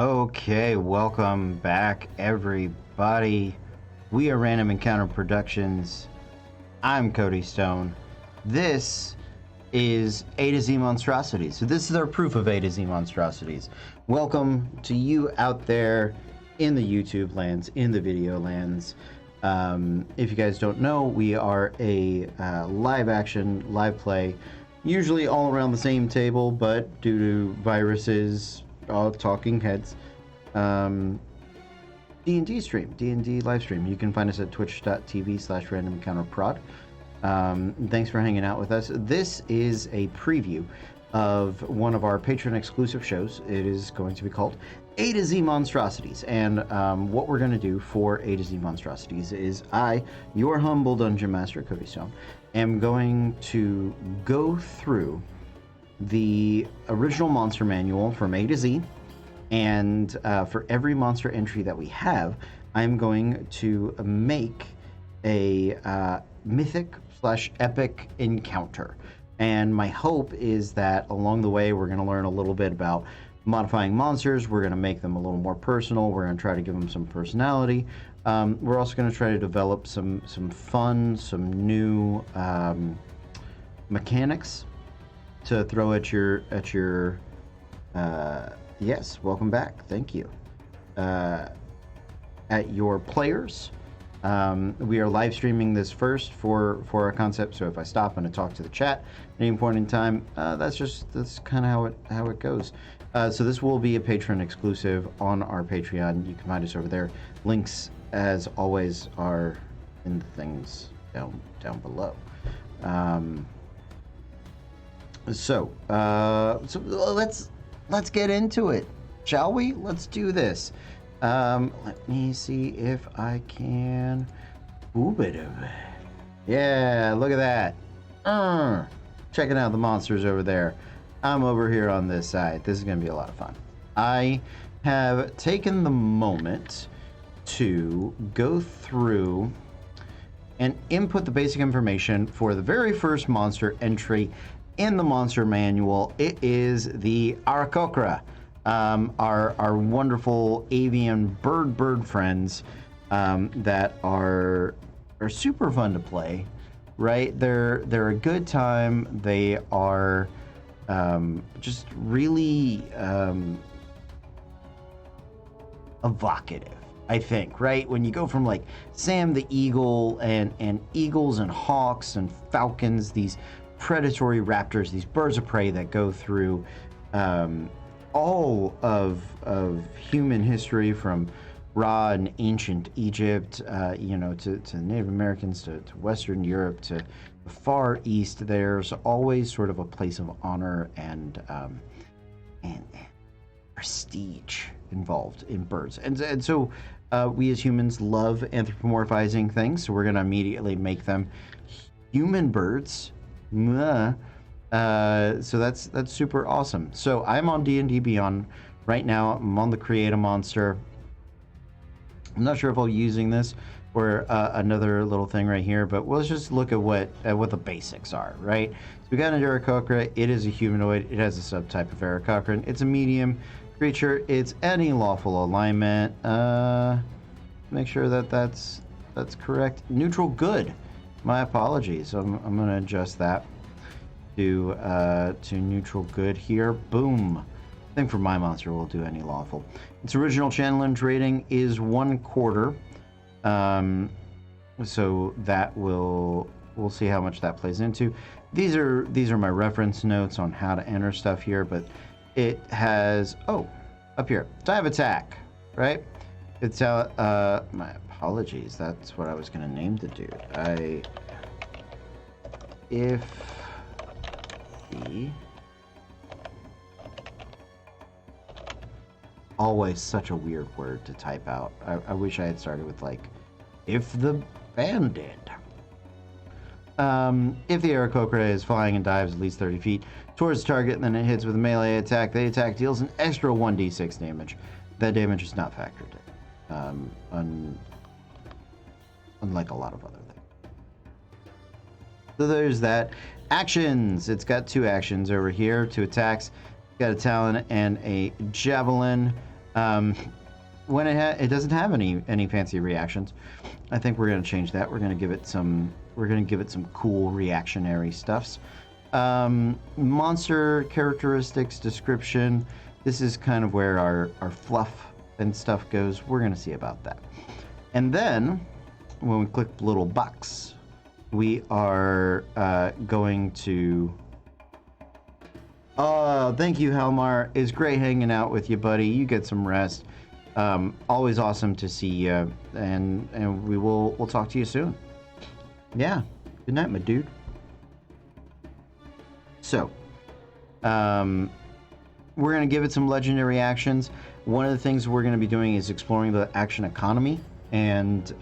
Okay, welcome back, everybody. We are Random Encounter Productions. I'm Cody Stone. This is A to Z Monstrosities. So this is our proof of A to Z Monstrosities. Welcome to you out there in the YouTube lands, in the video lands. If you guys don't know, we are a live action, live play, usually all around the same table, but due to viruses, talking heads, D&D stream, D&D live stream. You can find us at twitch.tv/randomencounterprod. Thanks for hanging out with us. This is a preview of one of our Patreon exclusive shows. It is going to be called A to Z Monstrosities. And what we're going to do for A to Z Monstrosities is I, your humble dungeon master, Cody Stone, am going to go through the original monster manual from A to Z, and for every monster entry that we have, I'm going to make a mythic/epic encounter. And my hope is that along the way, we're going to learn a little bit about modifying monsters. We're going to make them a little more personal. We're going to try to give them some personality. We're also going to try to develop some fun, some new mechanics to throw at your yes, welcome back, thank you, at your players. We are live streaming this first for our concept, so if I stop and I talk to the chat at any point in time, that's kind of how it goes. So this will be a Patreon exclusive on our Patreon. You can find us over there. Links, as always, are in the things down below. So let's get into it, shall we? Let's do this. Let me see if I can. Ooh, bit of it. Yeah, look at that. Checking out the monsters over there. I'm over here on this side. This is going to be a lot of fun. I have taken the moment to go through and input the basic information for the very first monster entry in the monster manual. It is the Aarakocra, our wonderful avian bird friends that are super fun to play. Right? They're a good time. They are just really evocative, I think, right? When you go from like Sam the Eagle and eagles and hawks and falcons, these predatory raptors, these birds of prey that go through all of human history, from Ra and ancient Egypt, to Native Americans, to Western Europe, to the Far East. There's always sort of a place of honor and prestige involved in birds, and so we as humans love anthropomorphizing things. So we're going to immediately make them human birds. So that's super awesome. So I'm on D&D Beyond right now. I'm on the Create a Monster. I'm not sure if I'll be using this or another little thing right here, but let's just look at what the basics are, right? So we got an Aarakocra. It is a humanoid. It has a subtype of Aarakocran. It's a medium creature. It's any lawful alignment. Make sure that's correct. Neutral good. My apologies. I'm going to adjust that to neutral good here. Boom. I think for my monster we'll do any lawful. Its original challenge rating is 1/4. So that we'll see how much that plays into. These are my reference notes on how to enter stuff here, but it has up here, dive attack, right? It's my apologies. That's what I was going to name the dude. If the always such a weird word to type out. I wish I had started with like, if the bandit. If the Aarakocra is flying and dives at least 30 feet towards the target, and then it hits with a melee attack, the attack deals an extra 1d6 damage. That damage is not factored in, unlike a lot of other things. So there's that. Actions. It's got 2 actions over here, 2 attacks. It's got a talon and a javelin. When it doesn't have any fancy reactions, I think we're gonna change that. We're gonna give it some cool reactionary stuffs. Monster characteristics description. This is kind of where our fluff and stuff goes. We're gonna see about that. And then when we click the little box, we are going to. Oh, thank you, Helmar. It's great hanging out with you, buddy. You get some rest. Always awesome to see you, and we'll talk to you soon. Yeah. Good night, my dude. So, we're gonna give it some legendary actions. One of the things we're gonna be doing is exploring the action economy and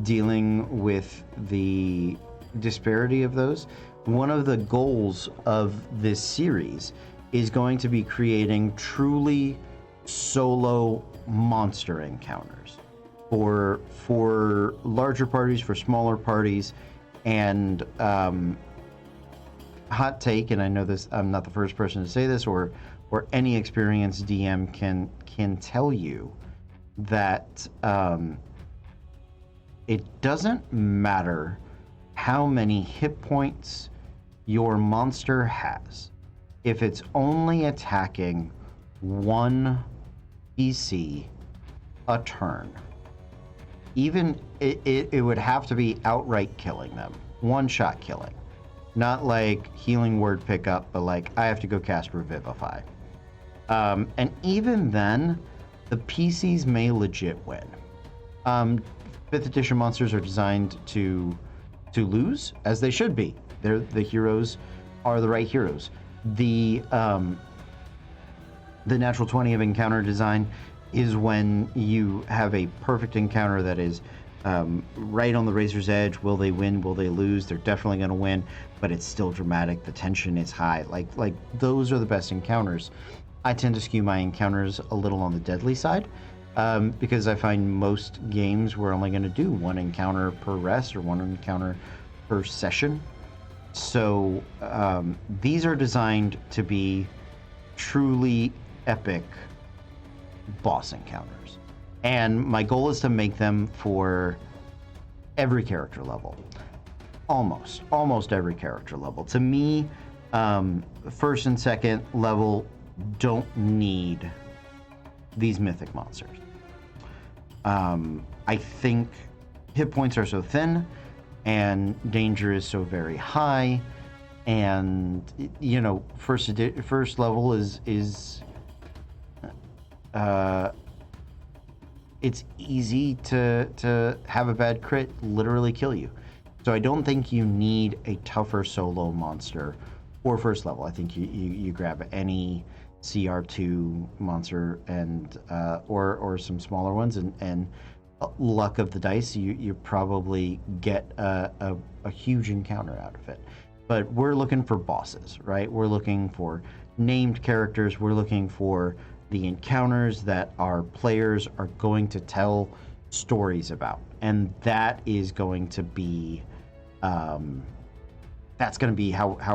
dealing with the disparity of those. One of the goals of this series is going to be creating truly solo monster encounters for larger parties, for smaller parties, and hot take, and I know this, I'm not the first person to say this, or any experienced DM can tell you that it doesn't matter how many hit points your monster has. If it's only attacking one PC a turn, even it would have to be outright killing them, one-shot killing. Not like healing word pickup, but like I have to go cast Revivify. And even then, the PCs may legit win. 5th edition monsters are designed to lose, as they should be. The heroes are the right heroes. The natural 20 of encounter design is when you have a perfect encounter that is right on the razor's edge. Will they win? Will they lose? They're definitely going to win, but it's still dramatic. The tension is high. Like those are the best encounters. I tend to skew my encounters a little on the deadly side because I find most games we're only going to do one encounter per rest or one encounter per session. So these are designed to be truly epic boss encounters. And my goal is to make them for every character level. Almost every character level. To me, first and second level don't need these mythic monsters. I think hit points are so thin and danger is so very high, and you know, first level is it's easy to have a bad crit literally kill you. So I don't think you need a tougher solo monster for first level. I think you grab any CR2 monster and or some smaller ones, and luck of the dice, you probably get a huge encounter out of it. But we're looking for bosses, right? We're looking for named characters. We're looking for the encounters that our players are going to tell stories about, and that is going to be how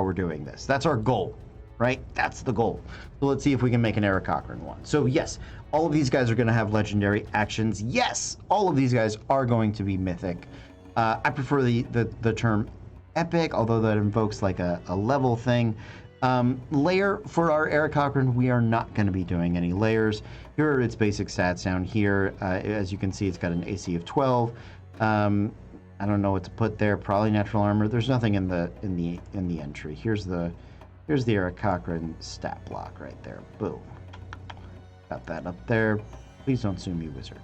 we're doing this. That's our goal, right? That's the goal. So let's see if we can make an Eric Cochran one. So yes, all of these guys are going to have legendary actions. Yes, all of these guys are going to be mythic. I prefer the term epic, although that invokes like a level thing. Layer for our Eric Cochran, we are not going to be doing any layers. Here are its basic stats down here. As you can see, it's got an AC of 12. I don't know what to put there. Probably natural armor. There's nothing in the entry. Here's the Eric Cochran stat block right there. Boom. Got that up there. Please don't sue me, wizard.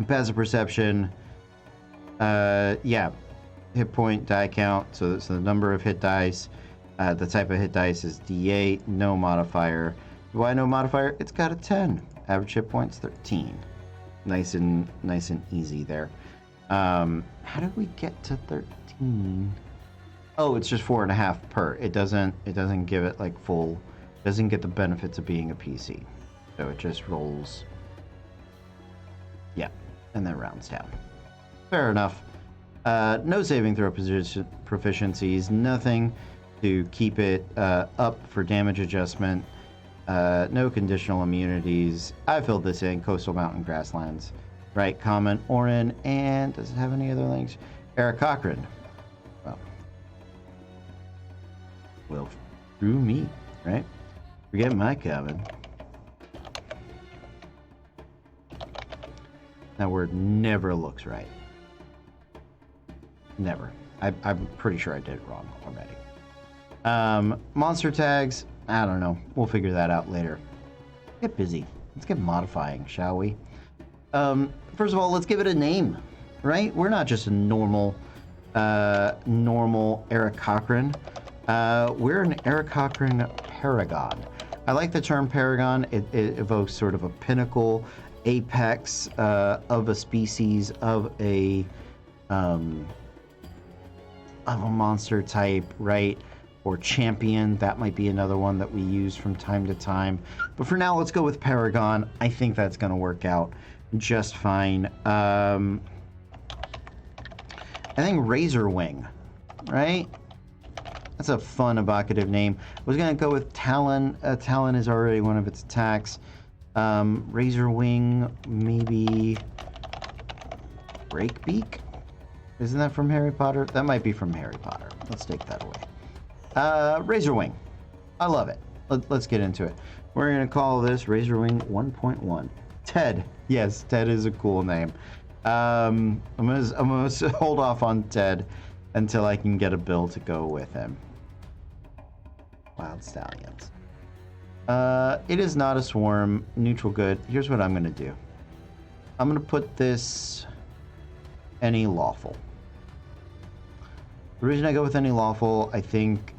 Passive perception. Yeah. Hit point, die count. So the number of hit dice. The type of hit dice is D8. No modifier. Why no modifier? It's got a 10. Average hit points 13. Nice and easy there. How did we get to 13? Oh, it's just 4.5 per. It doesn't give it like full. Doesn't get the benefits of being a PC. So it just rolls. Yeah, and then rounds down. Fair enough. No saving throw proficiencies. Nothing to keep it up for damage adjustment. No conditional immunities. I filled this in. Coastal mountain grasslands. Right, common, Orin, and does it have any other links? Eric Cochran. Well, through me, right? Forget my common. That word never looks right. Never. I'm pretty sure I did it wrong already. Monster tags, I don't know. We'll figure that out later. Get busy. Let's get modifying, shall we? First of all, let's give it a name, right? We're not just a normal Eric Cochran. We're an Eric Cochran paragon. I like the term paragon. It evokes sort of a pinnacle, apex of a species, of a monster type, right? Or champion. That might be another one that we use from time to time. But for now, let's go with paragon. I think that's going to work out just fine. I think Razor Wing, right? That's a fun, evocative name. I was going to go with Talon. Talon is already one of its attacks. Razor Wing, maybe Breakbeak? Isn't that from Harry Potter? That might be from Harry Potter. Let's take that away. Razor Wing. I love it. Let's get into it. We're going to call this Razor Wing 1.1. Ted. Yes, Ted is a cool name. I'm gonna hold off on Ted until I can get a build to go with him. Wild Stallions. It is not a swarm. Neutral good. Here's what I'm going to do. I'm going to put this any lawful. The reason I go with any lawful, I think,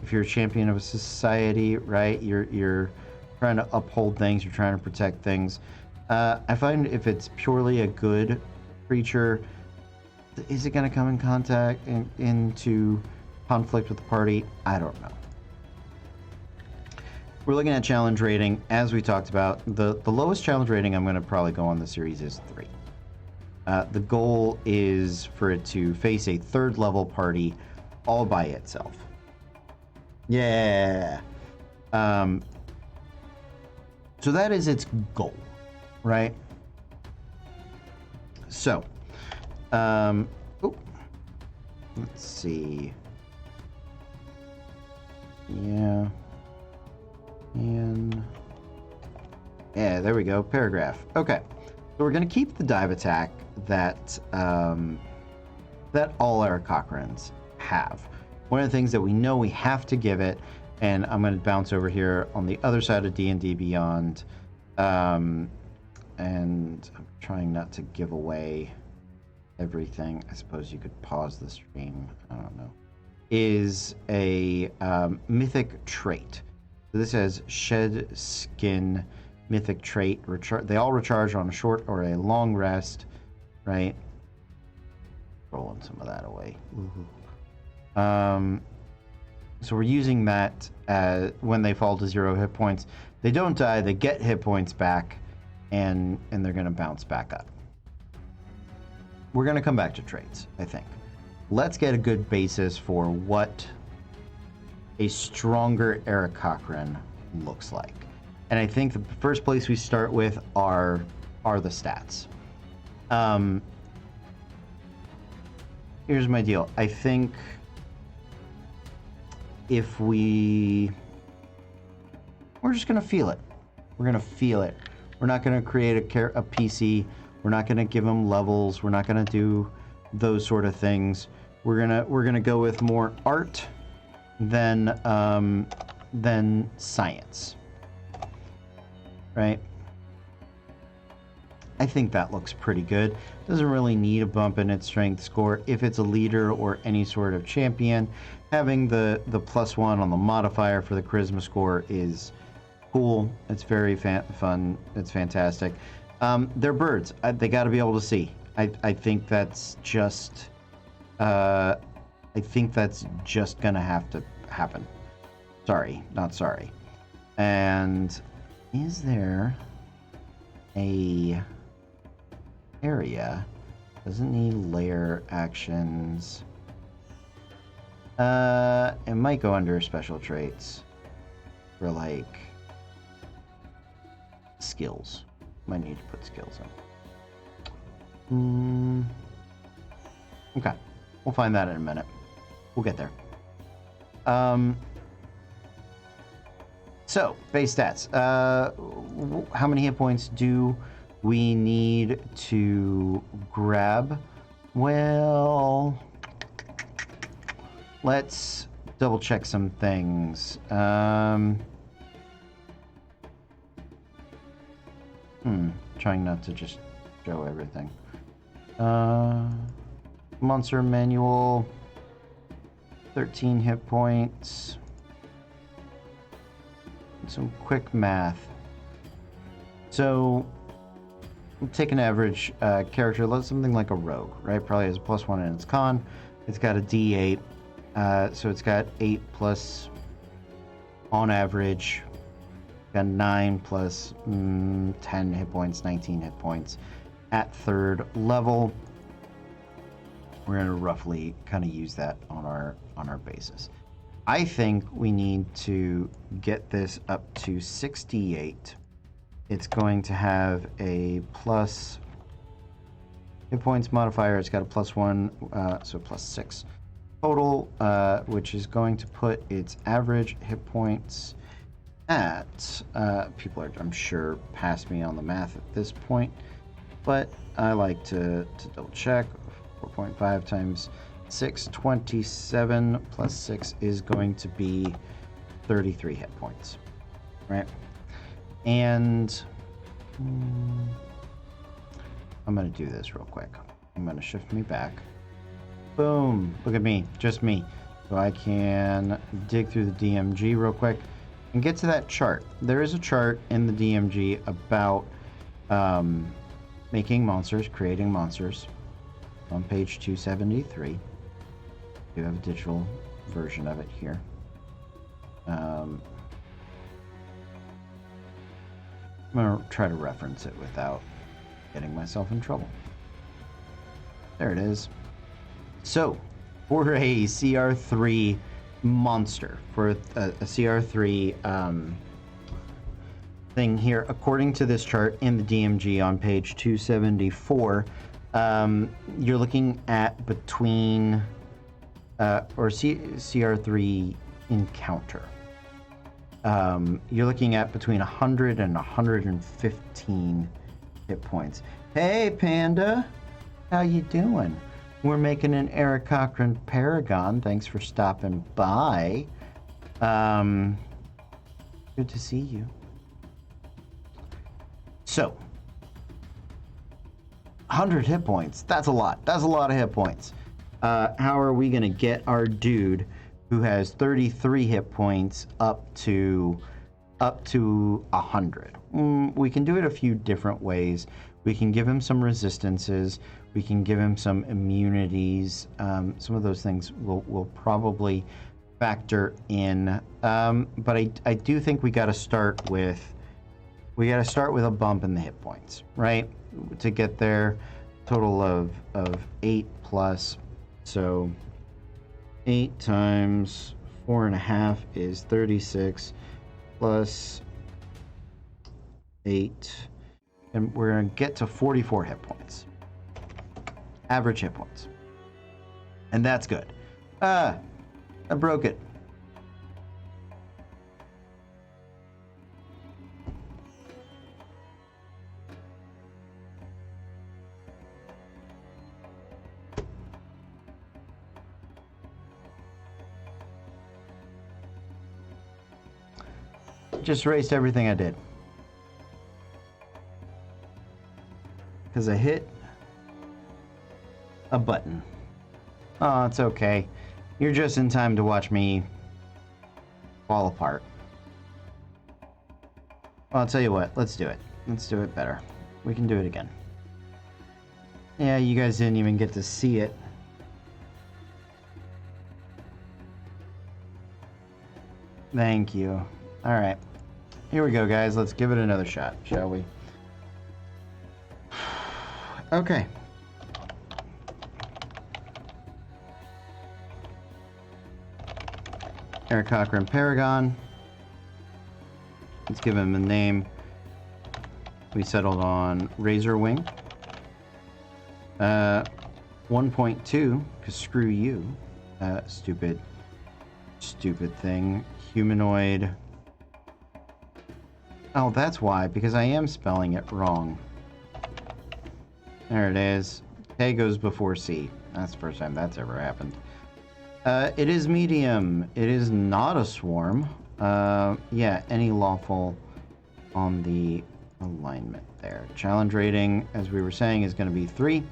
if you're a champion of a society, right, you're trying to uphold things, you're trying to protect things. I find if it's purely a good creature, is it going to come in contact into conflict with the party? I don't know. We're looking at challenge rating, as we talked about. The lowest challenge rating I'm going to probably go on the series is 3. The goal is for it to face a 3rd level party all by itself. Yeah. So that is its goal, right? So, let's see. Yeah. And yeah, there we go. Paragraph. Okay. So we're going to keep the dive attack that that all our Cochrans have. One of the things that we know we have to give it, and I'm going to bounce over here on the other side of D&D Beyond, and I'm trying not to give away everything. I suppose you could pause the stream. I don't know. Is a mythic trait. So this has Shed Skin, mythic trait. They all recharge on a short or a long rest, right? Rolling some of that away. So we're using that when they fall to 0 hit points. They don't die, they get hit points back, and they're going to bounce back up. We're going to come back to traits, I think. Let's get a good basis for what a stronger Eric Cochran looks like. And I think the first place we start with are the stats. Here's my deal. I think if we're just going to feel it. We're going to feel it. We're not going to create a PC. We're not going to give them levels. We're not going to do those sort of things. We're gonna go with more art than science, right? I think that looks pretty good. Doesn't really need a bump in its strength score. If it's a leader or any sort of champion, having the +1 on the modifier for the charisma score is cool. It's very fun. It's fantastic. They're birds. They got to be able to see. I think that's just gonna have to happen. Sorry, not sorry. And is there a area? Doesn't need layer actions. It might go under special traits. for like skills. Might need to put skills in. Okay, we'll find that in a minute. We'll get there. So base stats. How many hit points do we need to grab? Well, let's double check some things. Trying not to just show everything. Monster manual, 13 hit points. Some quick math. So, take an average character, something like a rogue, right? Probably has a +1 in its con. It's got a D8, so it's got 8 plus, on average, got 9 plus 10 hit points, 19 hit points. At 3rd level, we're going to roughly kind of use that on our basis. I think we need to get this up to 68. It's going to have a plus hit points modifier. It's got a +1, so +6 total, which is going to put its average hit points at, people are, I'm sure, past me on the math at this point, but I like to double check. 4.5 times 6, 27 plus 6 is going to be 33 hit points, right? And I'm going to do this real quick. I'm going to shift me back. Boom. Look at me. Just me. So I can dig through the DMG real quick and get to that chart. There is a chart in the DMG about making monsters, creating monsters. On page 273. You have a digital version of it here. I'm going to try to reference it without getting myself in trouble. There it is. So, for a CR3 monster, for a CR3 thing here, according to this chart in the DMG on page 274, you're looking at between, CR3 encounter. You're looking at between 100 and 115 hit points. Hey, Panda, how you doing? We're making an Eric Cochran Paragon. Thanks for stopping by. Good to see you. So, 100 hit points. That's a lot. That's a lot of hit points. How are we going to get our dude who has 33 hit points up to 100? We can do it a few different ways. We can give him some resistances. We can give him some immunities. Some of those things will probably factor in. But I do think we got to start with a bump in the hit points, right? To get there, total of 8 plus. So 8 times 4.5 is 36 plus 8, and we're gonna get to 44 hit points, average hit points, and that's good. I broke it. Just erased everything I did. Because I hit a button. Oh, it's okay. You're just in time to watch me fall apart. Well, I'll tell you what. Let's do it. Let's do it better. We can do it again. Yeah, you guys didn't even get to see it. Thank you. All right. Here we go, guys. Let's give it another shot, shall we? Okay. Eric Cochran Paragon. Let's give him a name. We settled on Razor Wing. 1.2, because screw you. Stupid thing. Humanoid. Oh, that's why, because I am spelling it wrong. There it is. K goes before C. That's the first time that's ever happened. It is medium. It is not a swarm. Yeah, any lawful on the alignment there. Challenge rating, as we were saying, is going to be 3.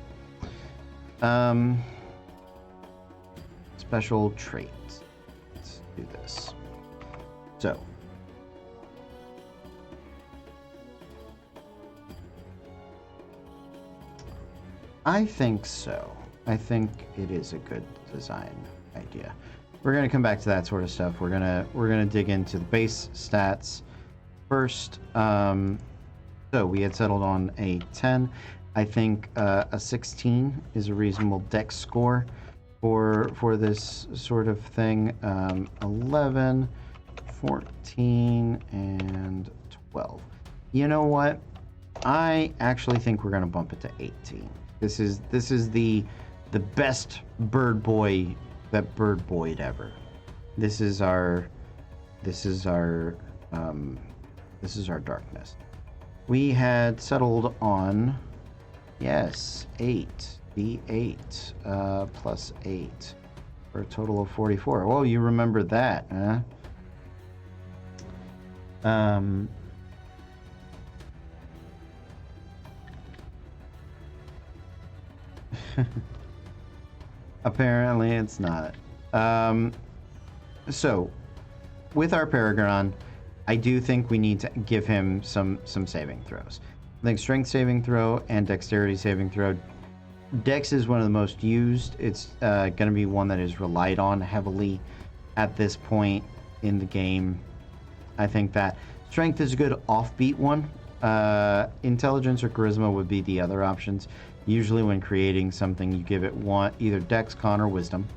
Special traits. Let's do this. So. I think so. I think it is a good design idea. We're gonna come back to that sort of stuff. We're gonna dig into the base stats first. So we had settled on a 10. I think a 16 is a reasonable dex score for this sort of thing. 11, 14, and 12. You know what? I actually think we're gonna bump it to 18. This is the best bird boy that bird boyed ever. This is our darkness. We had settled on, yes, 8 d8 plus 8 for a total of 44. Oh, you remember that, huh? Apparently it's not. So with our Paragon, I do think we need to give him some saving throws. I think strength saving throw and dexterity saving throw. Dex is one of the most used. It's going to be one that is relied on heavily at this point in the game. I think that strength is a good offbeat one. Intelligence or charisma would be the other options. Usually when creating something, you give it one, either Dex, Con, or Wisdom,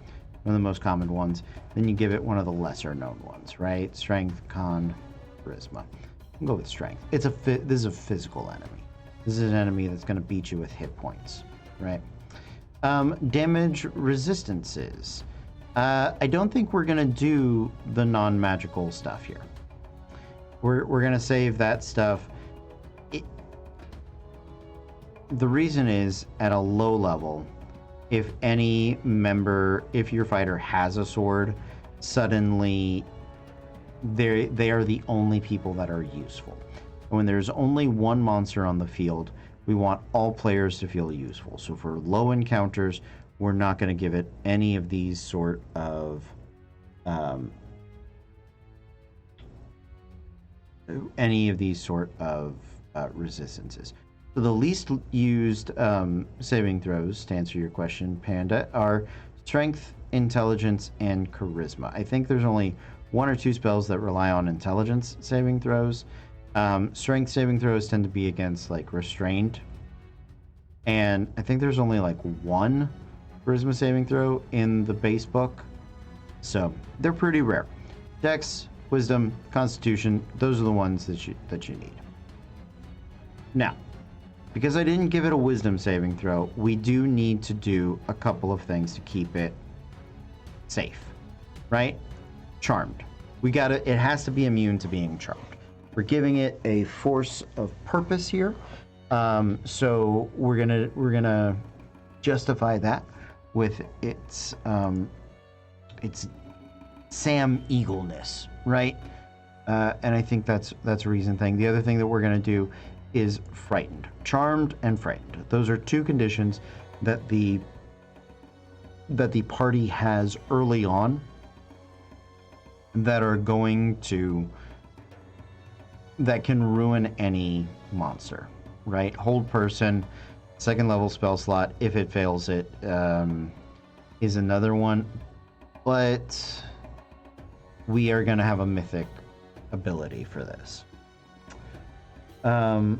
one of the most common ones. Then you give it one of the lesser known ones, right? Strength, Con, Charisma. I'll go with Strength. This is a physical enemy. This is an enemy that's going to beat you with hit points, right? Damage resistances. I don't think we're going to do the non-magical stuff here. We're going to save that stuff. The reason is, at a low level, if your fighter has a sword, suddenly they are the only people that are useful. And when there's only one monster on the field, we want all players to feel useful. So for low encounters, we're not going to give it any of these sort of resistances. So the least used saving throws, to answer your question, Panda, are Strength, Intelligence, and Charisma. I think there's only 1 or 2 spells that rely on Intelligence saving throws. Strength saving throws tend to be against, like, Restrained. And I think there's only, like, 1 Charisma saving throw in the base book. So they're pretty rare. Dex, Wisdom, Constitution, those are the ones that you need. Now, because I didn't give it a Wisdom saving throw, we do need to do a couple of things to keep it safe, right? Charmed. It has to be immune to being charmed. We're giving it a force of purpose here. So we're gonna justify that with its Sam Eagleness, right? And I think that's a reason thing. The other thing that we're gonna do is frightened. Charmed and frightened. Those are 2 conditions that the party has early on that can ruin any monster, right? Hold person, 2nd level spell slot, if it fails it, is another one. But we are going to have a mythic ability for this. I'm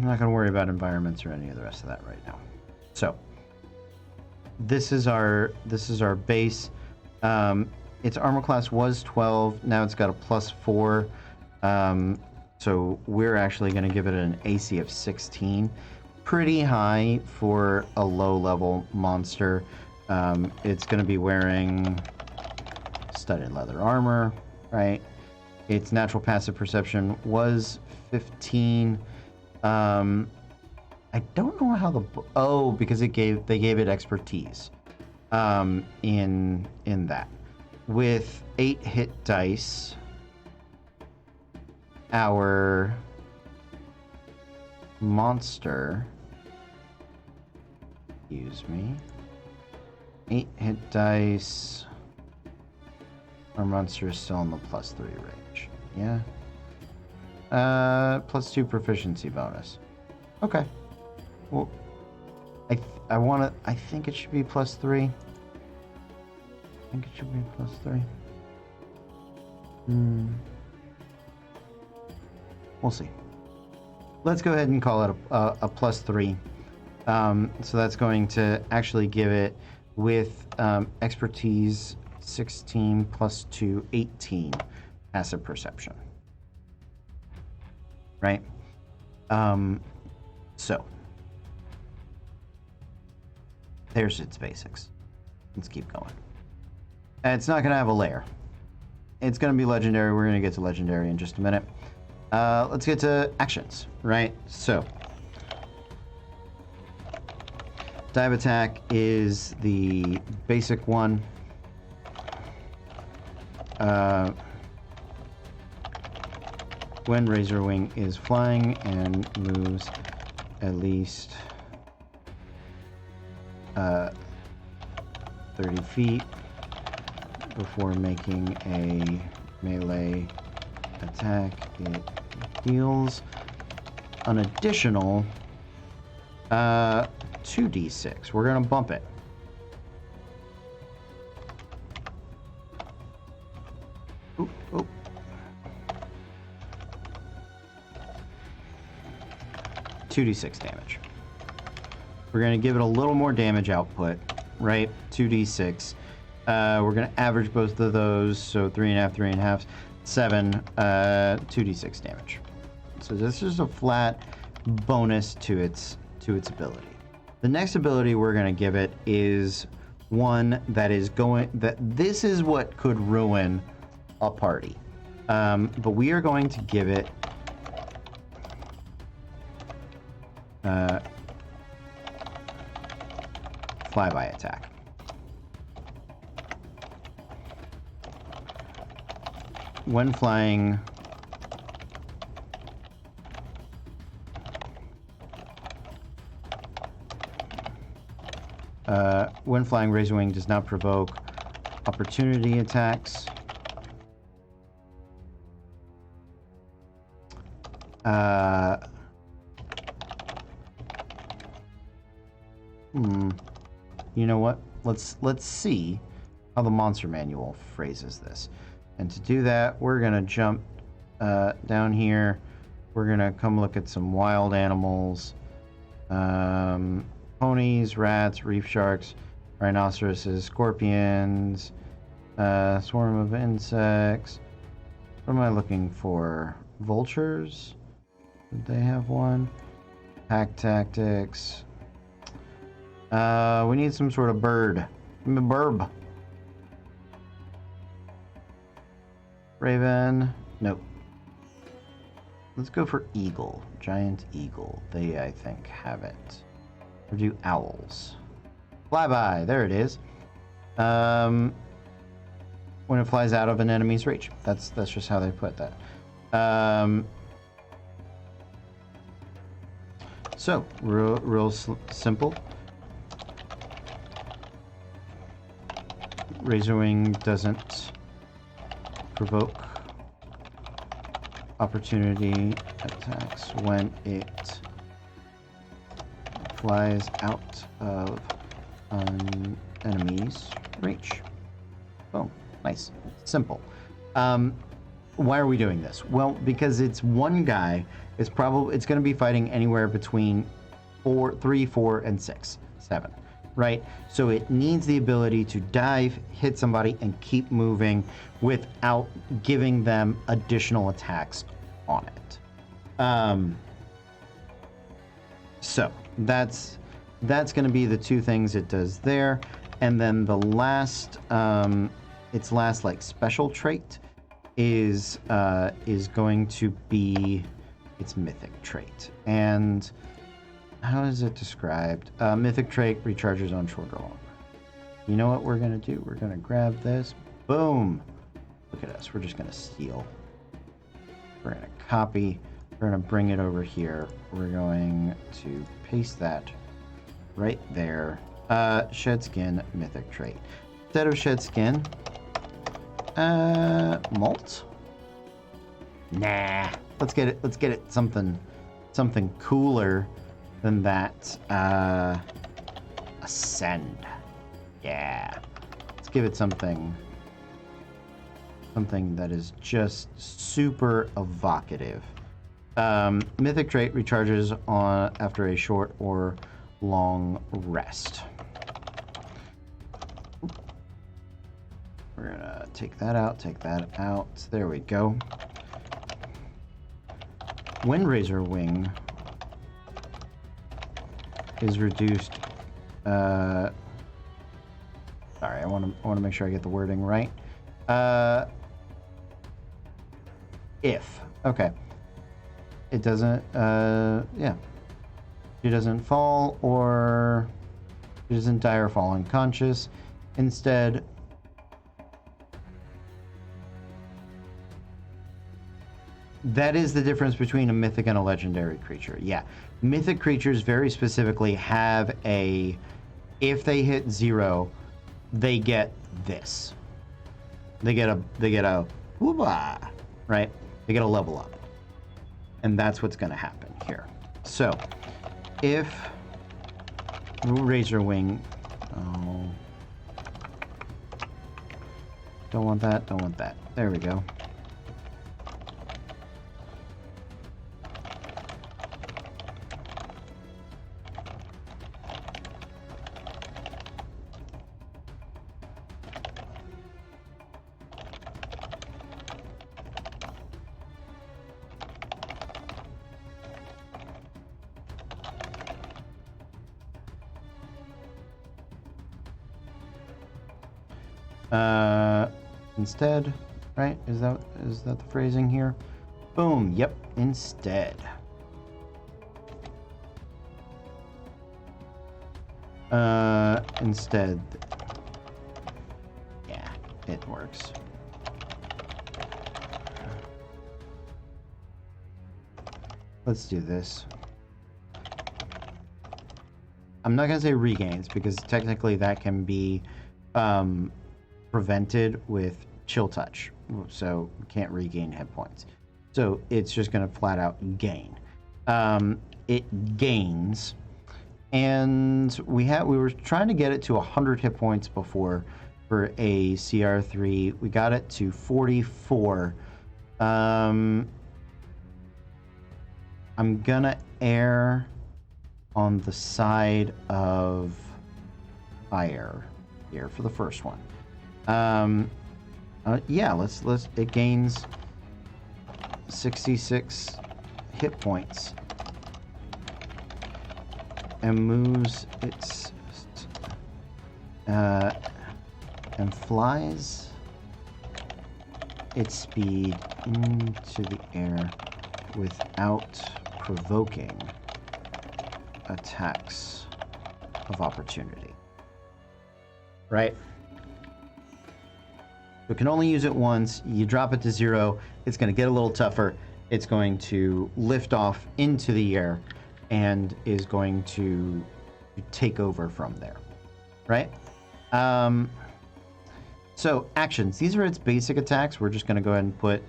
not going to worry about environments or any of the rest of that right now. So this is our base. its armor class was 12. Now it's got a +4. So we're actually going to give it an AC of 16. Pretty high for a low-level monster. It's going to be wearing studded leather armor, right? Its natural passive perception was 15. I don't know how because they gave it expertise in that. With 8 hit dice, our monster, excuse me, 8 hit dice, our monster is still in the +3 range. Yeah. +2 proficiency bonus. Okay. Well, I think it should be +3. I think it should be +3. We'll see. Let's go ahead and call it a +3. So that's going to actually give it, with expertise 16 +2, 18 passive perception. Right? So there's its basics. Let's keep going. And it's not going to have a lair. It's going to be legendary. We're going to get to legendary in just a minute. Let's get to actions, right? So dive attack is the basic one. When Razor Wing is flying and moves at least 30 feet before making a melee attack, it deals an additional 2d6. We're going to bump it. Oop, oop. 2d6 damage. We're going to give it a little more damage output, right? 2d6. We're going to average both of those, so 3.5, 3.5, 7, 2d6 damage. So this is a flat bonus to its ability. The next ability we're going to give it is one that this is what could ruin a party. But we are going to give it flyby attack. When flying, Razor Wing does not provoke opportunity attacks. You know what? Let's see how the monster manual phrases this. And to do that, we're gonna jump down here. We're gonna come look at some wild animals. Ponies, rats, reef sharks, rhinoceroses, scorpions, swarm of insects. What am I looking for? Vultures? Did they have one? Pack tactics. We need some sort of bird. Burb. Raven. Nope. Let's go for eagle. Giant eagle. They, I think, have it. Or do owls. Flyby. There it is. When it flies out of an enemy's reach. That's just how they put that. So, real simple. Razor Wing doesn't provoke opportunity attacks when it flies out of an enemy's reach. Boom. Nice. Simple. Why are we doing this? Well, because it's one guy. It's going to be fighting anywhere between 3, 4, and 6, 7. right? So it needs the ability to dive, hit somebody, and keep moving without giving them additional attacks on it. So that's going to be the two things it does there. And then the last, its last like special trait is going to be its mythic trait. And how is it described? Mythic trait recharges on short or long. You know what we're going to do? We're going to grab this. Boom. Look at us. We're just going to steal. We're going to copy. We're going to bring it over here. We're going to paste that right there. Shed skin, mythic trait. Instead of shed skin, molt? Nah. Let's get it something cooler than that. Ascend. Yeah. Let's give it something that is just super evocative. Mythic trait recharges on after a short or long rest. We're gonna take that out. There we go. Windrazor Wing is reduced. Sorry, I want to make sure I get the wording right. If okay, it doesn't. Yeah, she doesn't fall or she doesn't die or fall unconscious. Instead, that is the difference between a mythic and a legendary creature. Yeah. Mythic creatures very specifically have a, if they hit 0, they get this. They get a whoop-ah, right? They get a level up. And that's what's going to happen here. So, if Razor Wing, oh, don't want that. There we go. Instead, right? Is that the phrasing here? Boom. Yep. Instead. Instead. Yeah, it works. Let's do this. I'm not gonna say regains because technically that can be prevented with chill touch, so we can't regain hit points. So it's just going to flat out gain. It gains, and we were trying to get it to 100 hit points before for a CR3. We got it to 44. I'm gonna err on the side of fire here for the first one. Yeah, let's it gains 66 hit points and moves its and flies its speed into the air without provoking attacks of opportunity. Right? You can only use it once. You drop it to 0. It's going to get a little tougher. It's going to lift off into the air and is going to take over from there. Right? So actions. These are its basic attacks. We're just going to go ahead and put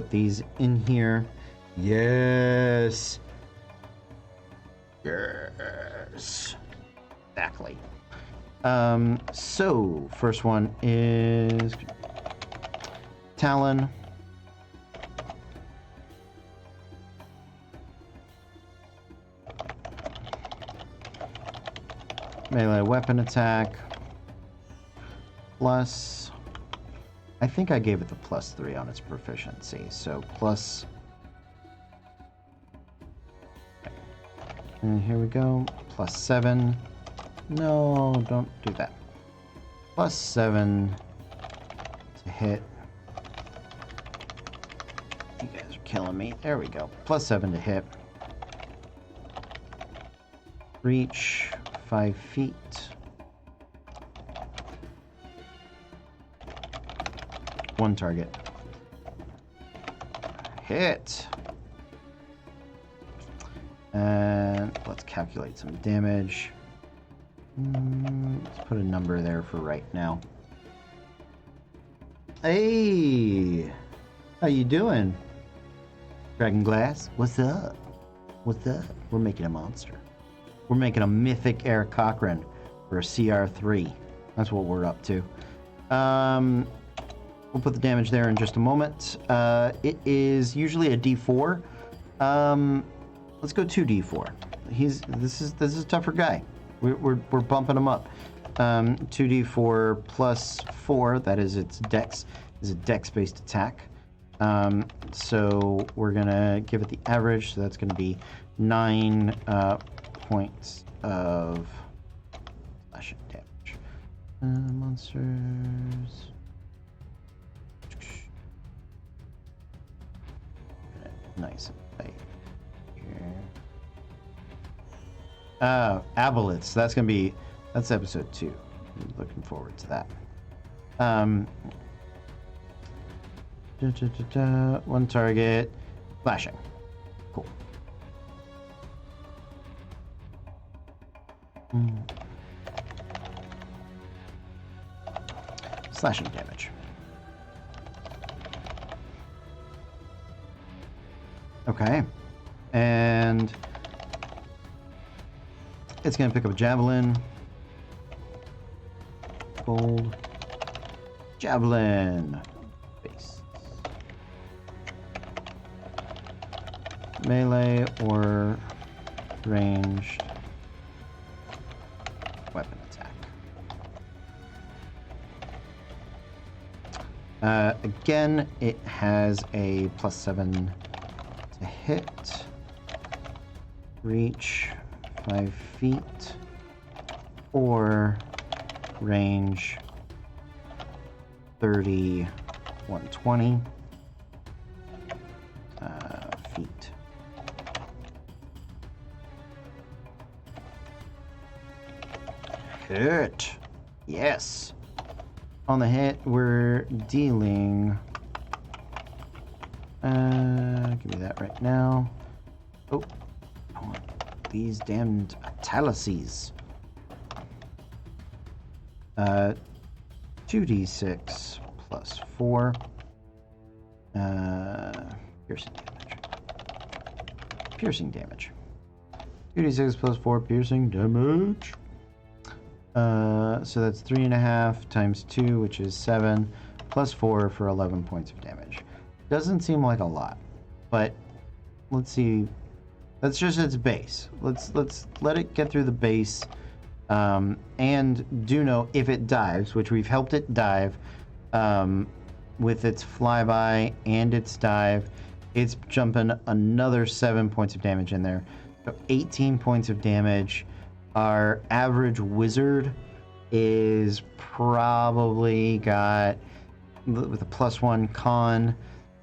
these in here. Yes. Yes. Exactly. So first one is Talon. melee weapon attack. Plus, I think I gave it the +3 on its proficiency. So plus, and here we go, +7. No, don't do that. +7 to hit. You guys are killing me. There we go. +7 to hit. Reach 5 feet. One target. Hit. And let's calculate some damage. Let's put a number there for right now. Hey! How you doing? Dragon Glass? What's up? What's up? We're making a monster. We're making a mythic Eric Cochran for a CR3. That's what we're up to. We'll put the damage there in just a moment. It is usually a D4. Let's go 2D4. This is a tougher guy. We're bumping him up. 2D4 plus 4. That is its dex. Is a dex-based attack. So we're gonna give it the average. So that's gonna be 9 points of slashing damage. Monsters. Nice and tight here. Aboliths. That's episode 2. I'm looking forward to that. One target. Flashing. Cool. Slashing damage. Okay. And it's going to pick up a javelin. Gold. Javelin. Base. Melee or ranged weapon attack. Again, it has a +7 to hit. Reach 5 feet. Or range 30, 120 feet. Hit. Yes. On the hit, we're dealing. Give me that right now. Oh, I want these damned Talises. 2d6 plus 4. Piercing damage. Piercing damage. 2d6 plus 4 piercing damage. So that's 3.5 times 2, which is 7, plus 4 for 11 points of damage. Doesn't seem like a lot, but let's see. That's just its base. Let's let it get through the base. And do know if it dives, which we've helped it dive with its flyby and its dive, it's jumping another 7 points of damage in there. So 18 points of damage. Our average wizard is probably got, with a +1 con,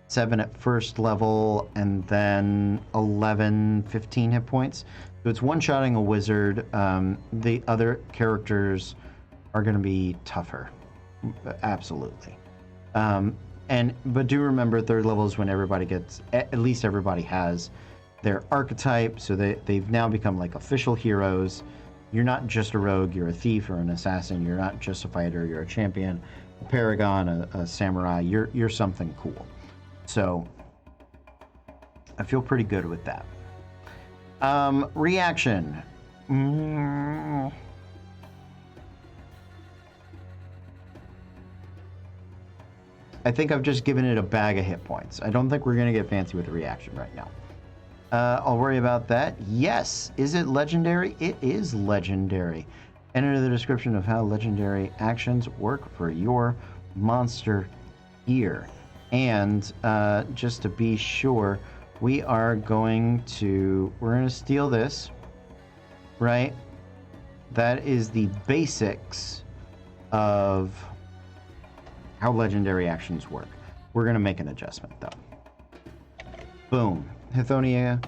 7 at first level, and then 11, 15 hit points. So it's one-shotting a wizard. The other characters are going to be tougher. Absolutely. But do remember, third level is when everybody gets, at least everybody has their archetype, so they've now become like official heroes. You're not just a rogue, you're a thief or an assassin. You're not just a fighter, you're a champion, a paragon, a samurai. You're something cool. So I feel pretty good with that. Reaction. I think I've just given it a bag of hit points. I don't think we're going to get fancy with the reaction right now. I'll worry about that. Yes. Is it legendary? It is legendary. Enter the description of how legendary actions work for your monster here. And just to be sure, we're going to steal this, right? That is the basics of how legendary actions work. We're going to make an adjustment, though. Boom. Hithonia.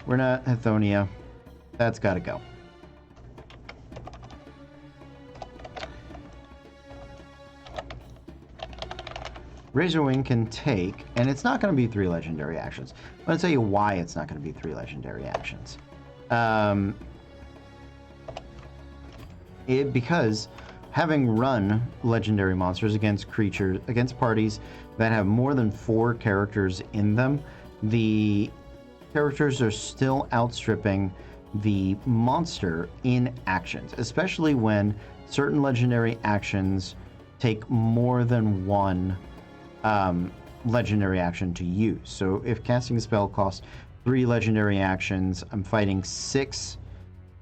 We're not Hithonia. That's got to go. Razorwing can take, and it's not going to be 3 legendary actions. I'm going to tell you why it's not going to be 3 legendary actions. Because having run legendary monsters against creatures, against parties that have more than 4 characters in them, the characters are still outstripping the monster in actions, especially when certain legendary actions take more than 1 legendary action to use. So if casting a spell costs 3 legendary actions, I'm fighting 6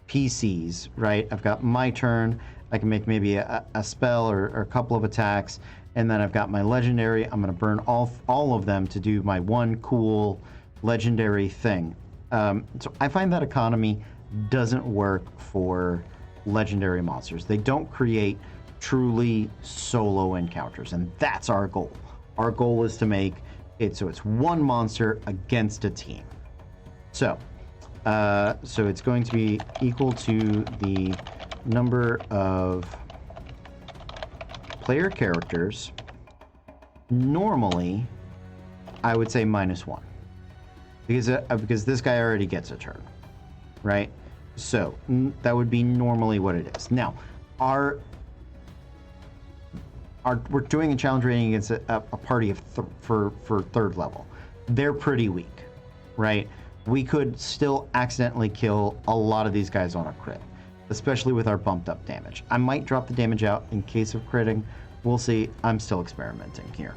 PCs, right? I've got my turn. I can make maybe a spell or a couple of attacks, and then I've got my legendary. I'm going to burn all of them to do my one cool legendary thing. So I find that economy doesn't work for legendary monsters. They don't create truly solo encounters, and that's our goal. Our goal is to make it so it's one monster against a team. So it's going to be equal to the number of player characters. Normally, I would say -1 because this guy already gets a turn, right? So that would be normally what it is. Now, we're doing a challenge rating against a party of for 3rd level. They're pretty weak, right? We could still accidentally kill a lot of these guys on a crit, especially with our bumped up damage. I might drop the damage out in case of critting. We'll see. I'm still experimenting here.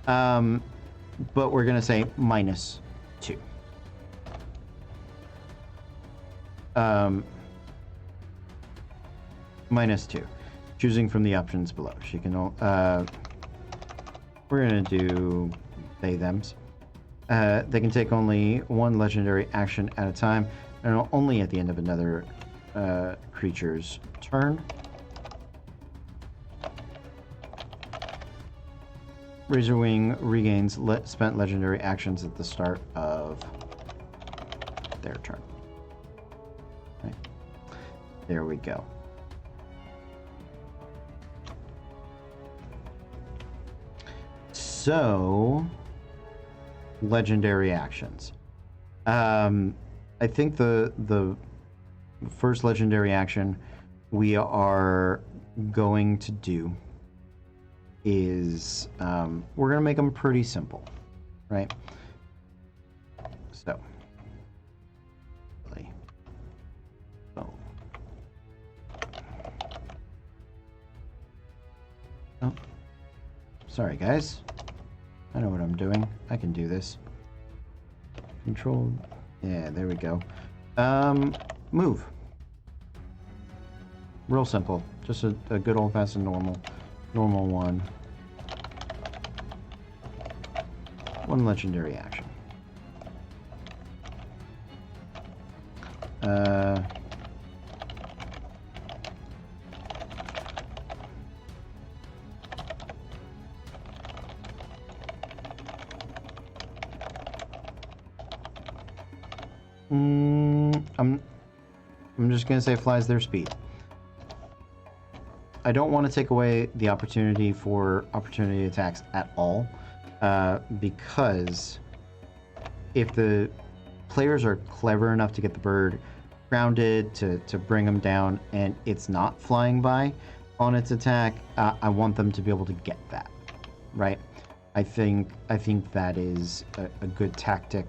But we're going to say -2. -2. Choosing from the options below. She can. We're gonna do they thems. They can take only 1 legendary action at a time, and only at the end of another creature's turn. Razorwing regains spent legendary actions at the start of their turn. Right. There we go. So, legendary actions. I think the first legendary action we are going to do is we're going to make them pretty simple, right? So, oh, sorry guys. I know what I'm doing. I can do this. Control. Yeah, there we go. Move. Real simple. Just a good old-fashioned normal one. 1 legendary action. I'm just gonna say flies their speed. I don't want to take away the opportunity for opportunity attacks at all, because if the players are clever enough to get the bird grounded to bring them down, and it's not flying by on its attack, I want them to be able to get that, right? I think that is a good tactic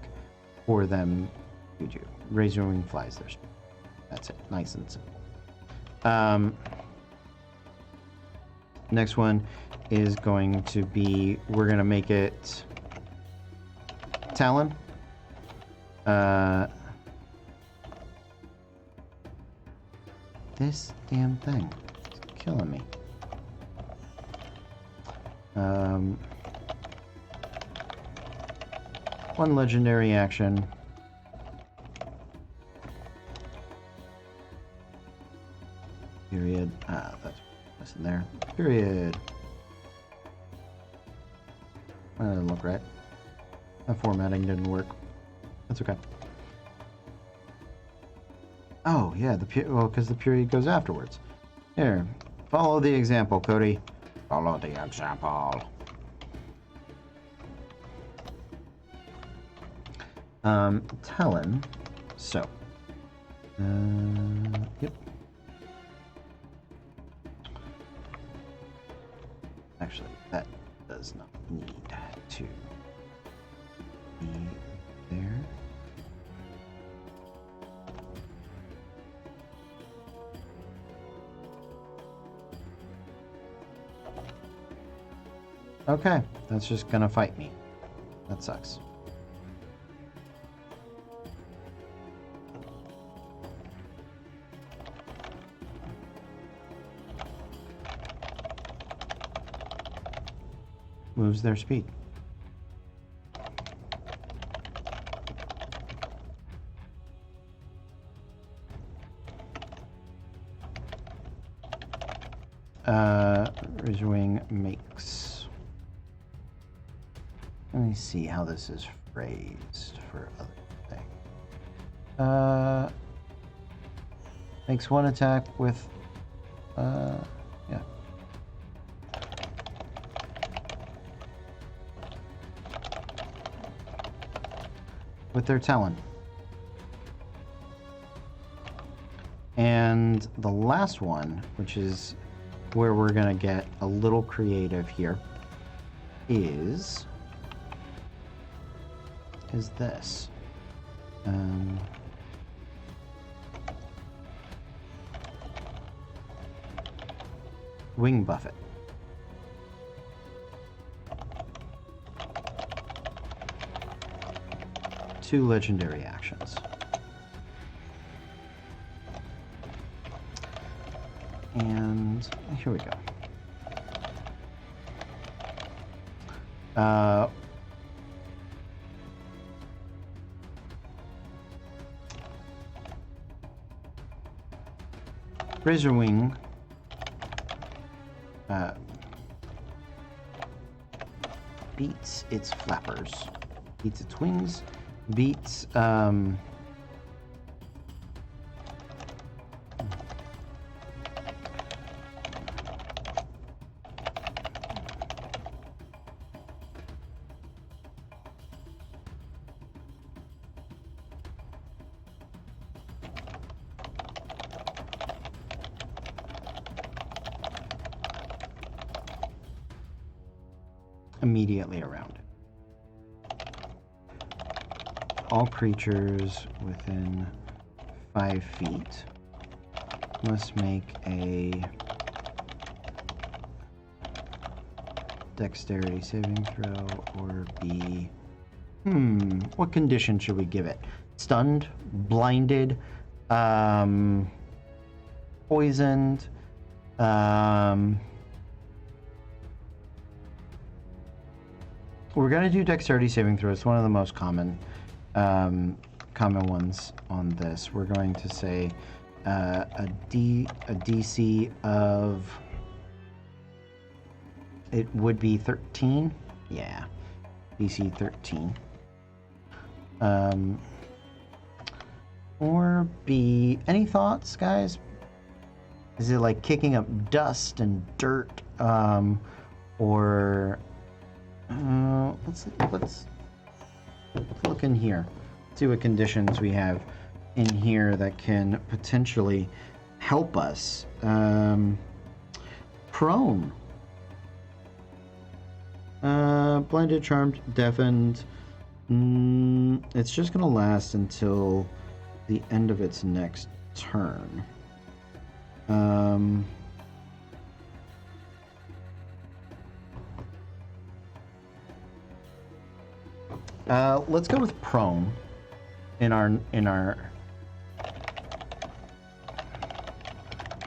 for them to do. Razorwing flies their speed. That's it. Nice and simple. Next one is going to be, we're going to make it Talon. This damn thing. It's killing me. One legendary action. Period. Ah, that's in there. Period. That doesn't look right. That formatting didn't work. That's okay. Oh, yeah, well, because the period goes afterwards. Here, follow the example, Cody. Follow the example. Talon. So. Yep. Actually, that does not need to be there. Okay, that's just gonna fight me. That sucks. Moves their speed. Ridgewing makes. Let me see how this is phrased for other things. Makes one attack with. Yeah. With their talon. And the last one, which is where we're gonna get a little creative here, is this. Wing Buffet. Two legendary actions. And here we go. Razorwing beats its flappers, beats its wings, beats immediately around it. All creatures within 5 feet must make a dexterity saving throw or be... what condition should we give it? Stunned, blinded, poisoned, we're gonna do dexterity saving throw. It's one of the most common ones on this. We're going to say a DC of, it would be 13. Yeah, DC 13. Or be, any thoughts, guys? Is it like kicking up dust and dirt, or let's look in here. See what conditions we have in here that can potentially help us. Prone. Blinded, charmed, deafened. It's just gonna last until the end of its next turn. Let's go with prone in our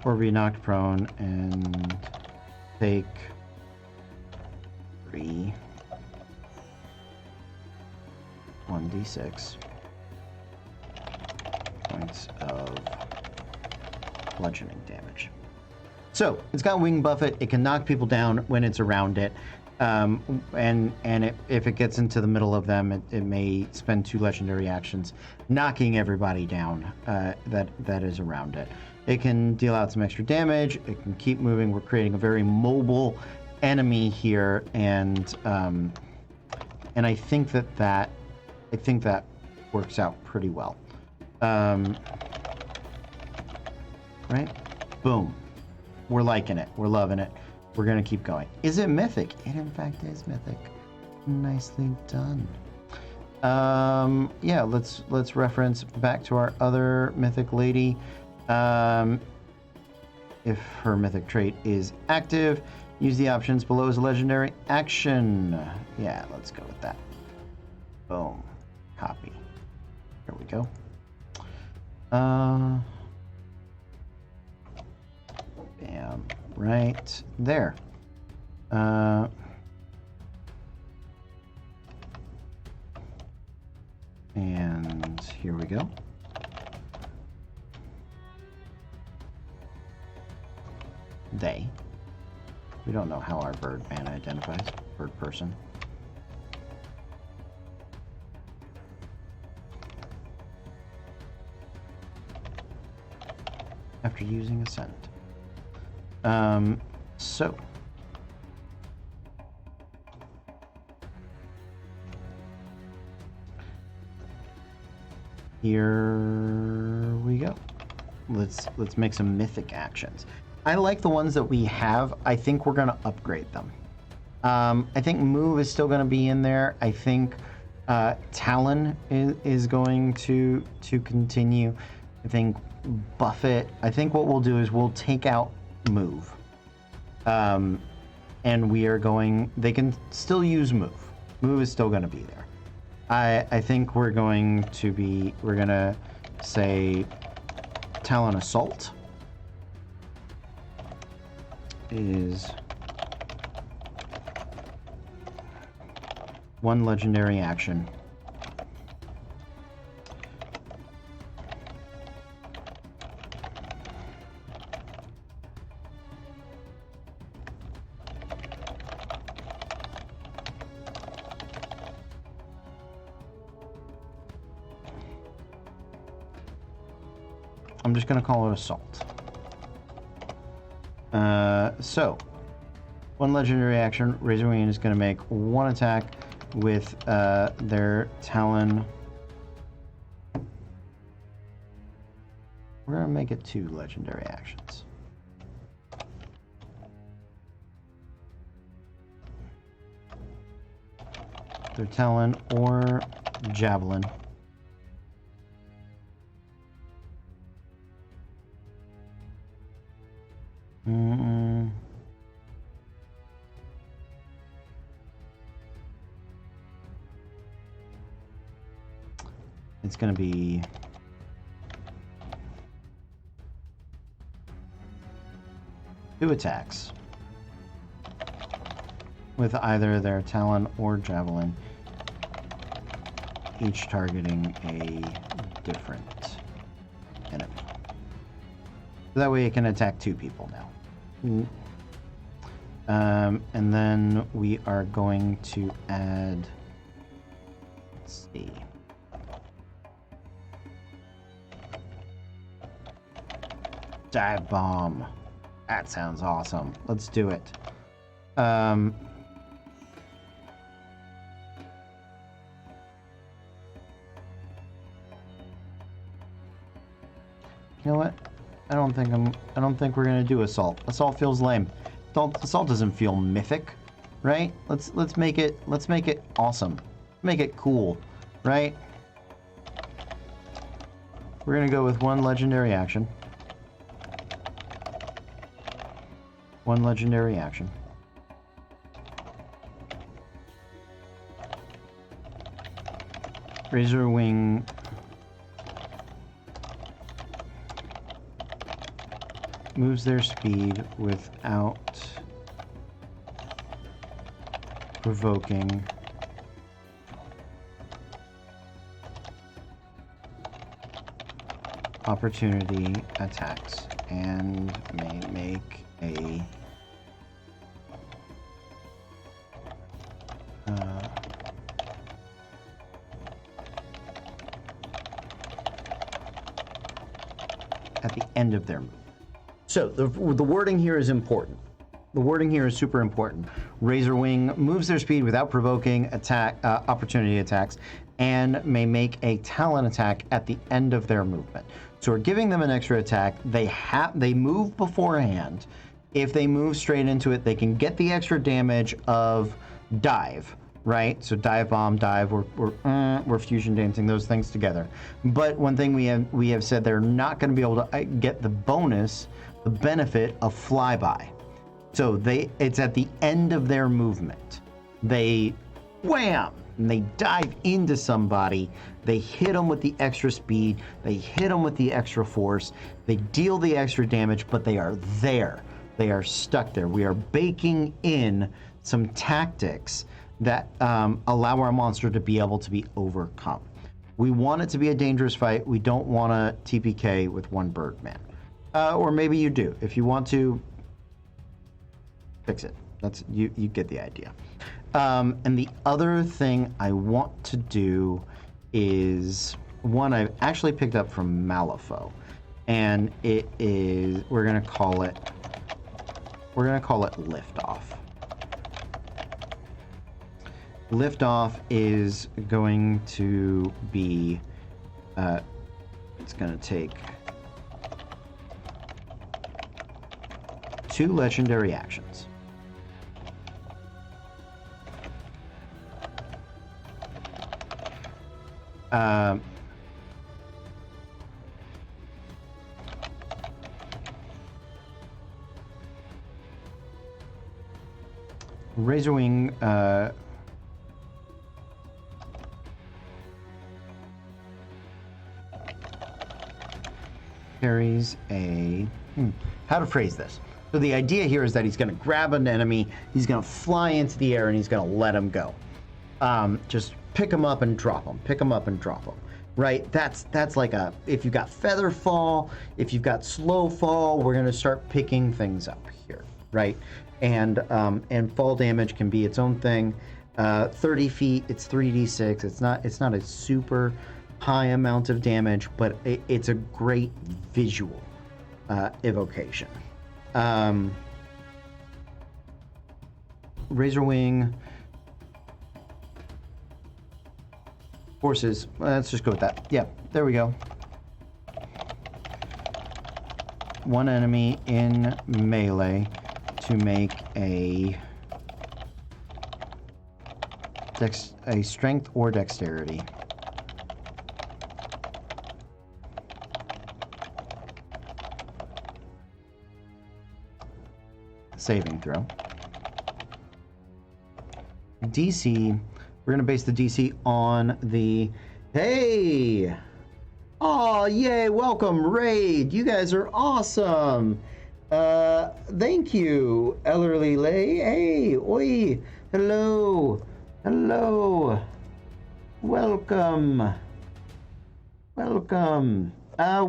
or be knocked prone and take 3 1d6 points of bludgeoning damage. So it's got Wing Buffet. It can knock people down when it's around it. If it gets into the middle of them, it may spend 2 legendary actions knocking everybody down that is around it. It can deal out some extra damage. It can keep moving. We're creating a very mobile enemy here, and I think that works out pretty well. Right? Boom. We're liking it. We're loving it. We're going to keep going. Is it mythic? It, in fact, is mythic. Nicely done. Yeah, let's reference back to our other mythic lady. If her mythic trait is active, use the options below as a legendary action. Yeah, let's go with that. Boom. Copy. There we go. Bam. Right there. And here we go. They. We don't know how our bird man identifies. Bird person. After using Ascend. So. Here we go. Let's make some mythic actions. I like the ones that we have. I think we're gonna upgrade them. I think move is still gonna be in there. I think Talon is going to continue. I think Buffet. I think what we'll do is we'll take out move. And we are going, they can still use move. Move is still going to be there. I think we're going to say Talon Assault is 1 legendary action. I'm just going to call it Assault. So, 1 legendary action. Razor Wing is going to make 1 attack with their Talon. We're going to make it 2 legendary actions. Their Talon or Javelin. It's going to be two attacks with either their Talon or Javelin, each targeting a different enemy. That way it can attack 2 people now. And then we are going to add, let's see. Dive Bomb. That sounds awesome. Let's do it. You know what? I don't think we're gonna do Assault. Assault feels lame. Assault doesn't feel mythic, right? Let's make it awesome. Make it cool, right? We're gonna go with 1 legendary action. 1 legendary action. Razor Wing moves their speed without provoking opportunity attacks and may make a at the end of their move. So the wording here is important. The wording here is super important. Razor Wing moves their speed without provoking opportunity attacks and may make a talent attack at the end of their movement. So we're giving them an extra attack. They move beforehand. If they move straight into it, they can get the extra damage of dive, right? So dive bomb, dive, we're fusion dancing those things together. But one thing we have said, they're not going to be able to get the bonus, the benefit of flyby. So it's at the end of their movement. They wham, and they dive into somebody. They hit them with the extra speed. They hit them with the extra force. They deal the extra damage, but they are there. They are stuck there. We are baking in some tactics that allow our monster to be able to be overcome. We want it to be a dangerous fight. We don't want to TPK with one Birdman. Or maybe you do. If you want to, fix it. That's you get the idea. And the other thing I want to do is one I've actually picked up from Malifaux, and it is we're gonna call it Liftoff. Liftoff is going to be it's gonna take 2 legendary actions. Razorwing carries a how to phrase this. So the idea here is that he's going to grab an enemy, he's going to fly into the air, and he's going to let him go. Just pick him up and drop him. Pick him up and drop him. Right? That's like if you've got feather fall, if you've got slow fall, we're going to start picking things up here, right? And fall damage can be its own thing. 30 feet, it's 3d6. It's not a super high amount of damage, but it's a great visual evocation. Razorwing forces. Let's just go with that. Yeah, there we go. One enemy in melee to make a strength or dexterity saving throw. DC, we're going to base the DC on the... Hey! Oh, yay, welcome, Raid. You guys are awesome. Thank you, Ellerly Lay. Hey, oi, hello, hello. Welcome. Welcome.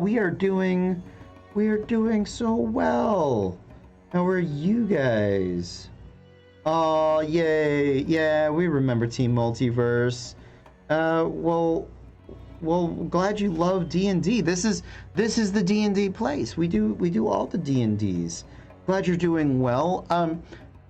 We are doing so well. How are you guys? Oh, yay. Yeah, we remember Team Multiverse. Well, glad you love D&D. This is the D&D place. We do all the D&Ds. Glad you're doing well.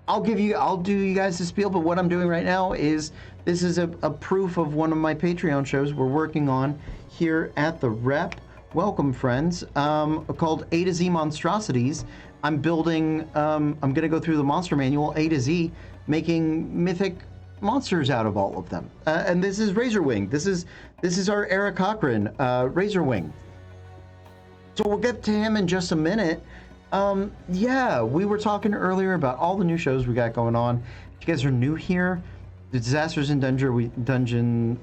I'll do you guys the spiel, but what I'm doing right now is this is a proof of one of my Patreon shows we're working on here at the Rep. Welcome, friends. Called A to Z Monstrosities. I'm building, I'm going to go through the monster manual A to Z, making mythic monsters out of all of them. And this is Razorwing. This is our Eric Cochran, Razorwing. So we'll get to him in just a minute. Yeah, we were talking earlier about all the new shows we got going on. If you guys are new here, the Disasters in Dungeon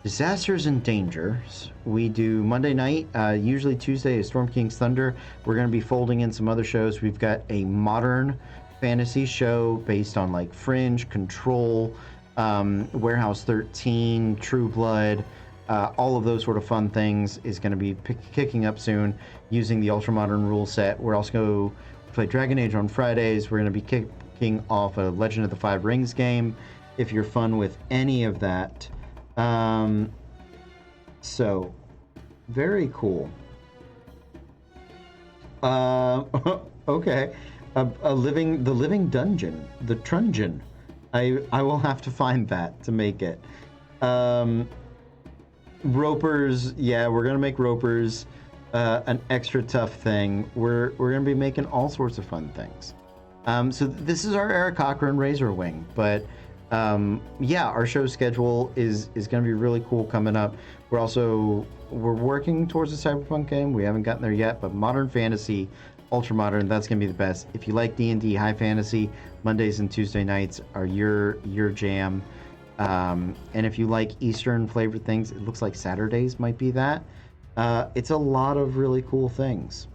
Disasters and dangers. We do Monday night. Usually Tuesday is Storm King's Thunder. We're going to be folding in some other shows. We've got a modern fantasy show based on like Fringe, Control, Warehouse 13, True Blood. All of those sort of fun things is going to be kicking up soon using the ultra-modern rule set. We're also going to play Dragon Age on Fridays. We're going to be kicking off a Legend of the Five Rings game if you're fun with any of that. So, very cool. Okay. The living dungeon, the Trungeon. I will have to find that to make it. Ropers, yeah, we're gonna make ropers an extra tough thing. We're gonna be making all sorts of fun things. So this is our Eric Cochran Razor Wing, but yeah, our show schedule is gonna be really cool coming up. We're working towards a cyberpunk game. We haven't gotten there yet, but modern fantasy, ultra modern, that's gonna be the best. If you like D&D high fantasy, Mondays and Tuesday nights are your jam. And if you like Eastern flavored things, it looks like Saturdays might be that. It's a lot of really cool things.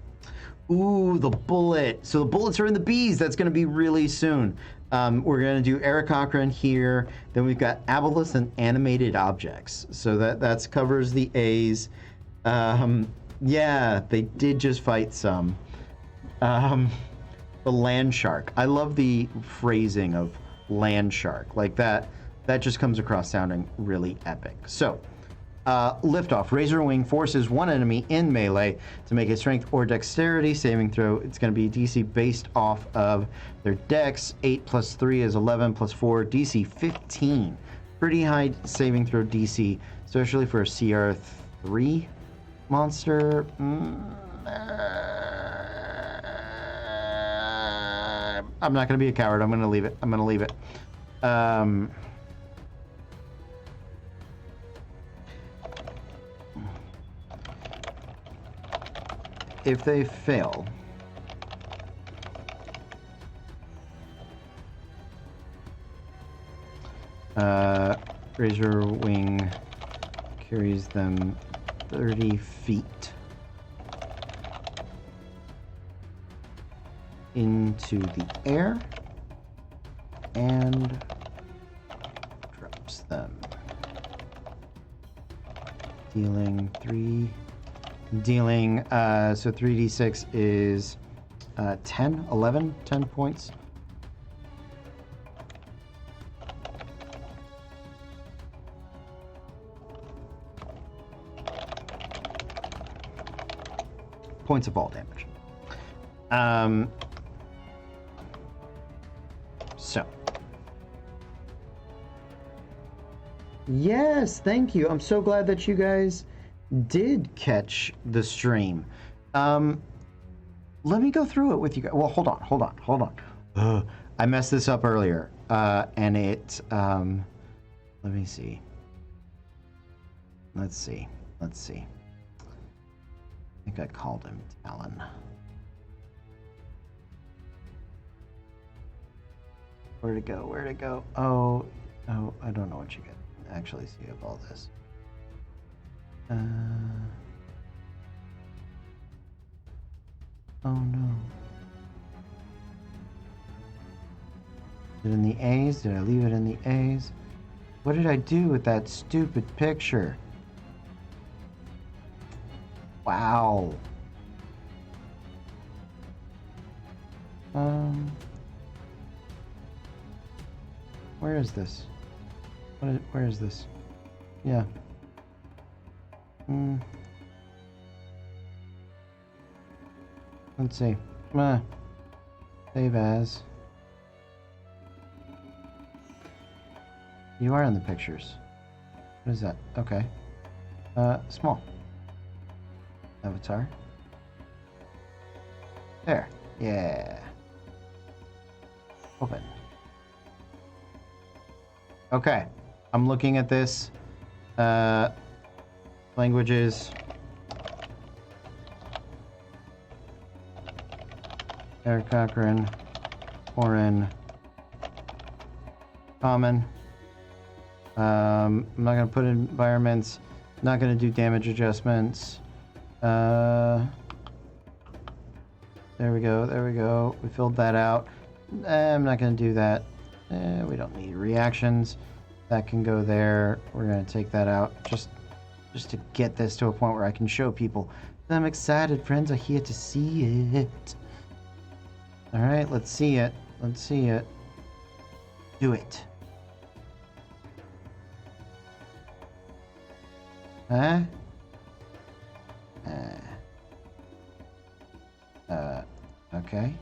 Ooh, the bullet. So the bullets are in the bees. That's going to be really soon. We're going to do Eric Cochran here. Then we've got Aboleth and animated objects. So that covers the A's. Yeah, they did just fight some. The land shark. I love the phrasing of land shark. Like that just comes across sounding really epic. So, liftoff. Razor Wing forces one enemy in melee to make a strength or dexterity saving throw. It's going to be DC based off of their dex. 8 plus 3 is 11 plus 4, DC 15. Pretty high saving throw DC, especially for a CR3 monster. I'm not going to be a coward. I'm going to leave it. If they fail, Razor Wing carries them 30 feet into the air and drops them, dealing so 3d6 is 10 points. Points of fall damage. So yes, thank you. I'm so glad that you guys did catch the stream. Let me go through it with you guys. Well, hold on. I messed this up earlier, and it. Let me see. Let's see. I think I called him Talon. Where'd it go? Oh, I don't know what you can actually see of all this. Oh no. Is it in the A's? Did I leave it in the A's? What did I do with that stupid picture? Wow. Where is this? Where is this? Yeah. Let's see. Save as. You are in the pictures. What is that? Okay. Small. Avatar. There. Yeah. Open. Okay. I'm looking at this. Languages. Eric Cochran. Foreign. Common. I'm not going to put in environments. Not going to do damage adjustments. There we go. There we go. We filled that out. I'm not going to do that. We don't need reactions. That can go there. We're going to take that out just to get this to a point where I can show people. I'm excited, friends. I'm here to see it. All right, let's see it. Let's see it. Do it. Huh? Okay.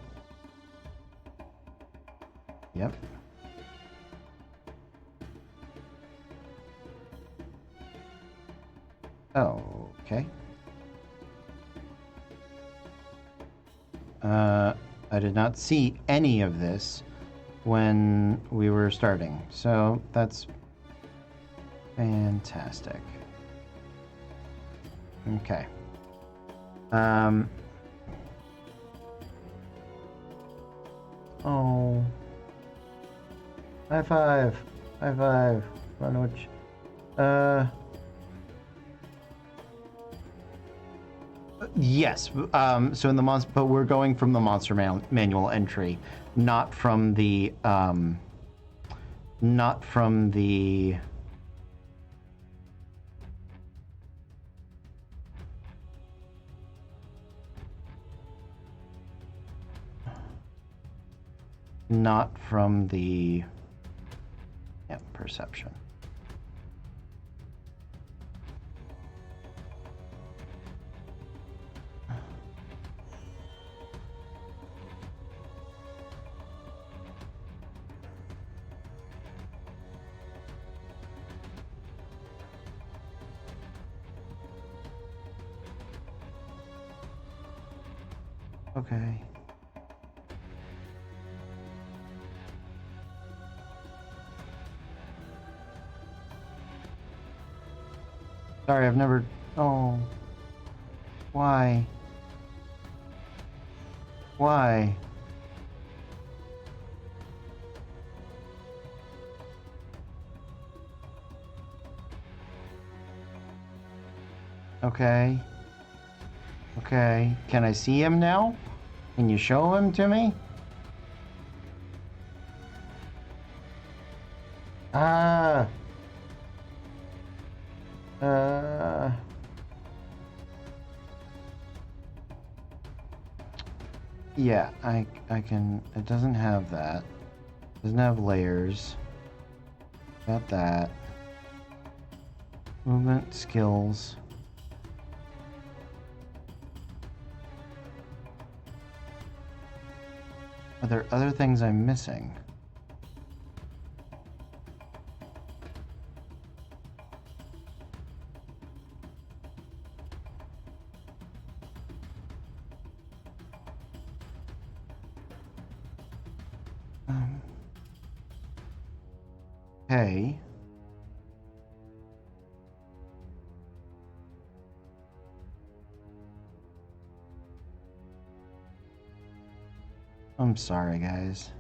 Yep. Okay. I did not see any of this when we were starting, so that's fantastic. Okay. Oh. High five. High five. Run which. Yes. So in the monster, but we're going from the monster manual entry, not from the not from the. Not from the perception. Okay. Sorry, I've never... Oh. Why? Why? Okay. Okay. Can I see him now? Can you show him to me? Ah. Yeah, I can. It doesn't have that. It doesn't have layers. Got that. Movement, skills. Are there other things I'm missing? Okay. I'm sorry, guys.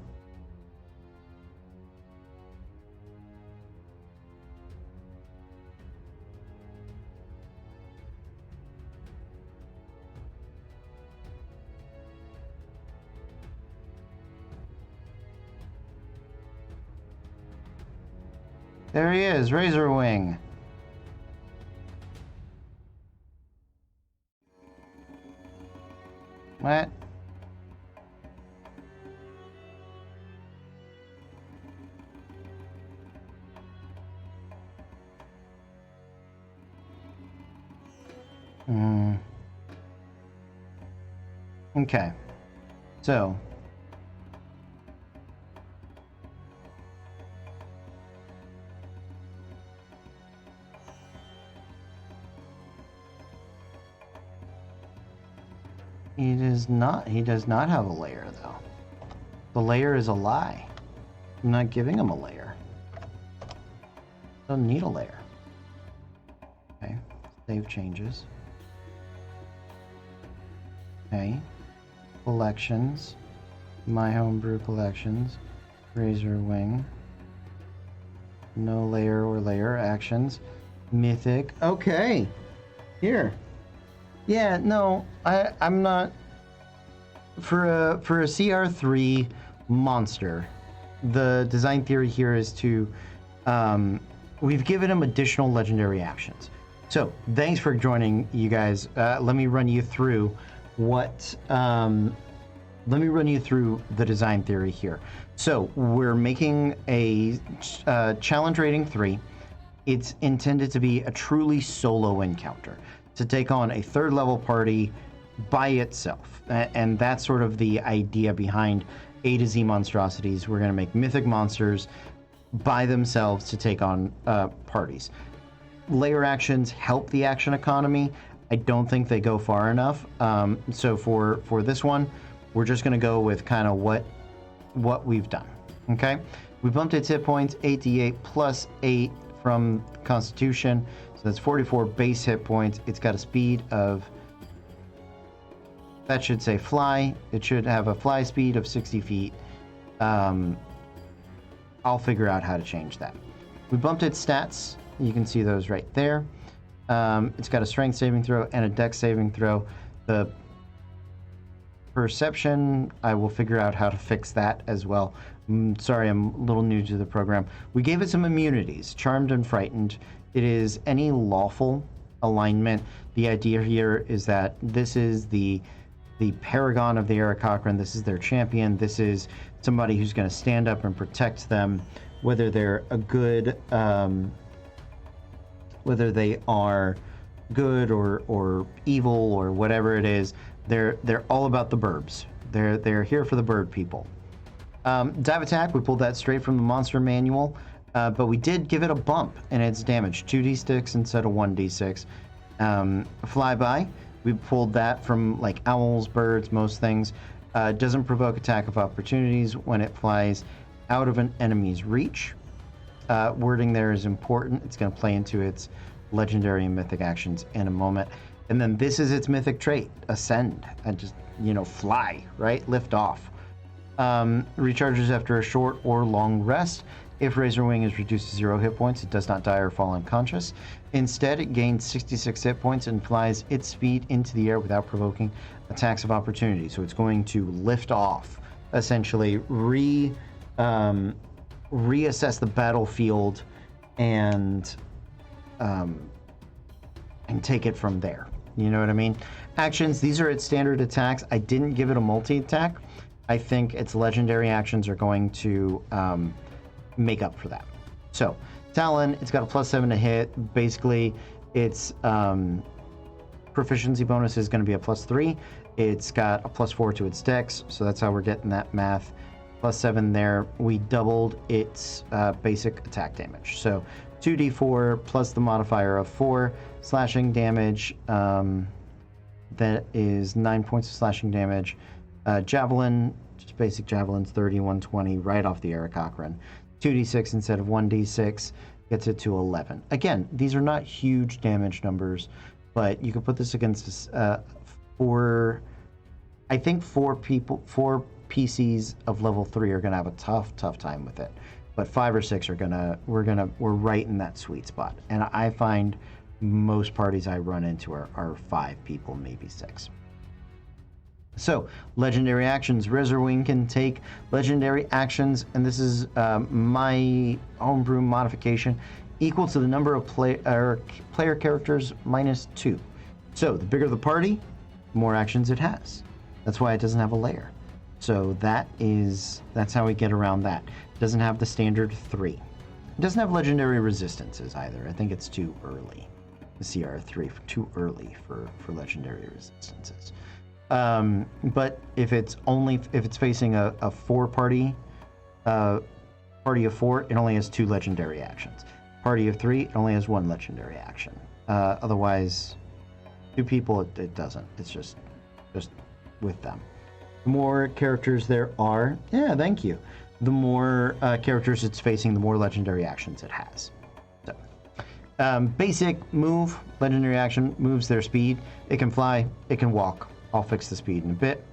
There he is, Razor Wing. What? Okay. So. He does not have a layer, though. The layer is a lie. I'm not giving him a layer. Doesn't need a layer. Okay. Save changes. Okay. Collections. My Homebrew Collections. Razor Wing. No layer or layer actions. Mythic. Okay. Here. Yeah, no, I'm not for a CR3 monster. The design theory here is to we've given him additional legendary actions. So thanks for joining, you guys. Let me run you through what. Let me run you through the design theory here. So we're making a challenge rating 3. It's intended to be a truly solo encounter to take on a third level party by itself, and that's sort of the idea behind A to Z monstrosities. We're going to make mythic monsters by themselves to take on parties. Layer actions help the action economy. I don't think they go far enough. So for this one, we're just going to go with kind of what we've done. Okay, we bumped its hit points 8d8 plus 8 from Constitution, so that's 44 base hit points. It's got a speed of, that should say fly. It should have a fly speed of 60 feet. I'll figure out how to change that. We bumped its stats. You can see those right there. It's got a strength saving throw and a dex saving throw. The perception, I will figure out how to fix that as well. Sorry, I'm a little new to the program. We gave it some immunities, charmed and frightened. It is any lawful alignment. The idea here is that this is the paragon of the Aarakocra. This is their champion. This is somebody who's going to stand up and protect them, whether they're a good, whether they are good or evil or whatever it is. They're all about the burbs. They're here for the bird people. Dive attack, we pulled that straight from the monster manual, but we did give it a bump in its damage, 2d6 instead of 1d6. Flyby, we pulled that from like owls, birds, most things. Doesn't provoke attack of opportunities when it flies out of an enemy's reach. Wording there is important. It's going to play into its legendary and mythic actions in a moment. And then this is its mythic trait, ascend, and just, fly, right? Lift off. Recharges after a short or long rest. If Razor Wing is reduced to 0 hit points, it does not die or fall unconscious. Instead, it gains 66 hit points and flies its speed into the air without provoking attacks of opportunity. So it's going to lift off, essentially reassess the battlefield and take it from there. You know what I mean? Actions, these are its standard attacks. I didn't give it a multi-attack. I think its legendary actions are going to make up for that. So, Talon, it's got a +7 to hit. Basically, its proficiency bonus is going to be a +3. It's got a +4 to its dex, so that's how we're getting that math. +7 there. We doubled its basic attack damage. So, 2d4 plus the modifier of 4 slashing damage. That is 9 points of slashing damage. Javelin, just basic javelins, 30, 120, right off the Aarakocra. 2d6 instead of 1d6 gets it to 11. Again, these are not huge damage numbers, but you can put this against I think four PCs of level 3 are going to have a tough time with it. But 5 or 6 are we're right in that sweet spot. And I find most parties I run into are 5 people, maybe 6. So, legendary actions. Razor Wing can take legendary actions, and this is my homebrew modification, equal to the number of player characters -2. So, the bigger the party, the more actions it has. That's why it doesn't have a layer. So that's how we get around that. It doesn't have the standard 3. It doesn't have legendary resistances either. I think it's too early. The CR3 too early for legendary resistances. But if it's facing a 4-party party of 4, it only has 2 legendary actions. Party of 3, it only has 1 legendary action. Otherwise, 2 people, it doesn't. It's just with them. The more characters there are, yeah, thank you. The more characters it's facing, the more legendary actions it has. So, basic move, legendary action, moves their speed. It can fly, it can walk. I'll fix the speed in a bit.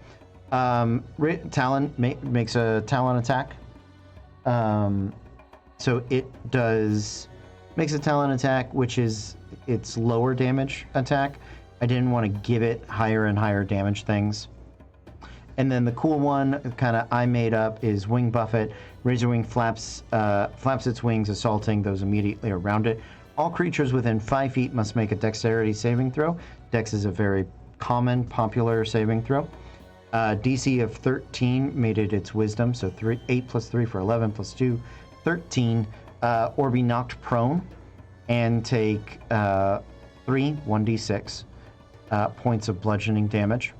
Talon makes a Talon attack. So it makes a talent attack, which is its lower damage attack. I didn't want to give it higher and higher damage things. And then the cool one, kind of I made up, is Wing Buffet. Razorwing flaps its wings, assaulting those immediately around it. All creatures within 5 feet must make a dexterity saving throw. Dex is a very common, popular saving throw. DC of 13 made it its wisdom, so 8 plus 3 for 11 plus 2, 13. Or be knocked prone and take 1d6 points of bludgeoning damage.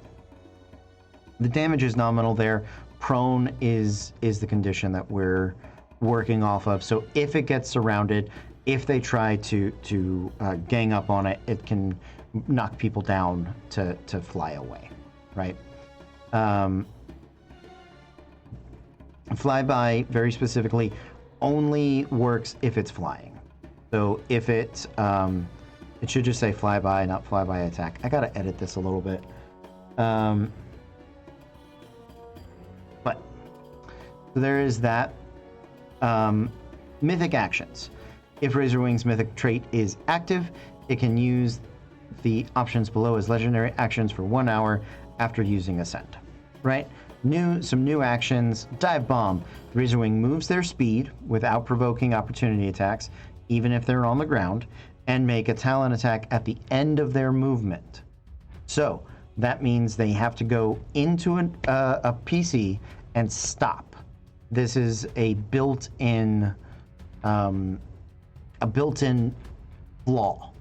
The damage is nominal there. Prone is the condition that we're working off of. So if it gets surrounded, if they try to gang up on it, it can knock people down to fly away, right? Flyby, very specifically, only works if it's flying. So if it should just say flyby, not flyby attack. I gotta edit this a little bit. But so there is that. Mythic actions. If Razorwing's mythic trait is active, it can use the options below as legendary actions for 1 hour after using Ascend. Right? Some new actions. Dive Bomb. Razorwing moves their speed without provoking opportunity attacks, even if they're on the ground, and make a talent attack at the end of their movement. So that means they have to go into a PC and stop. This is a built-in flaw,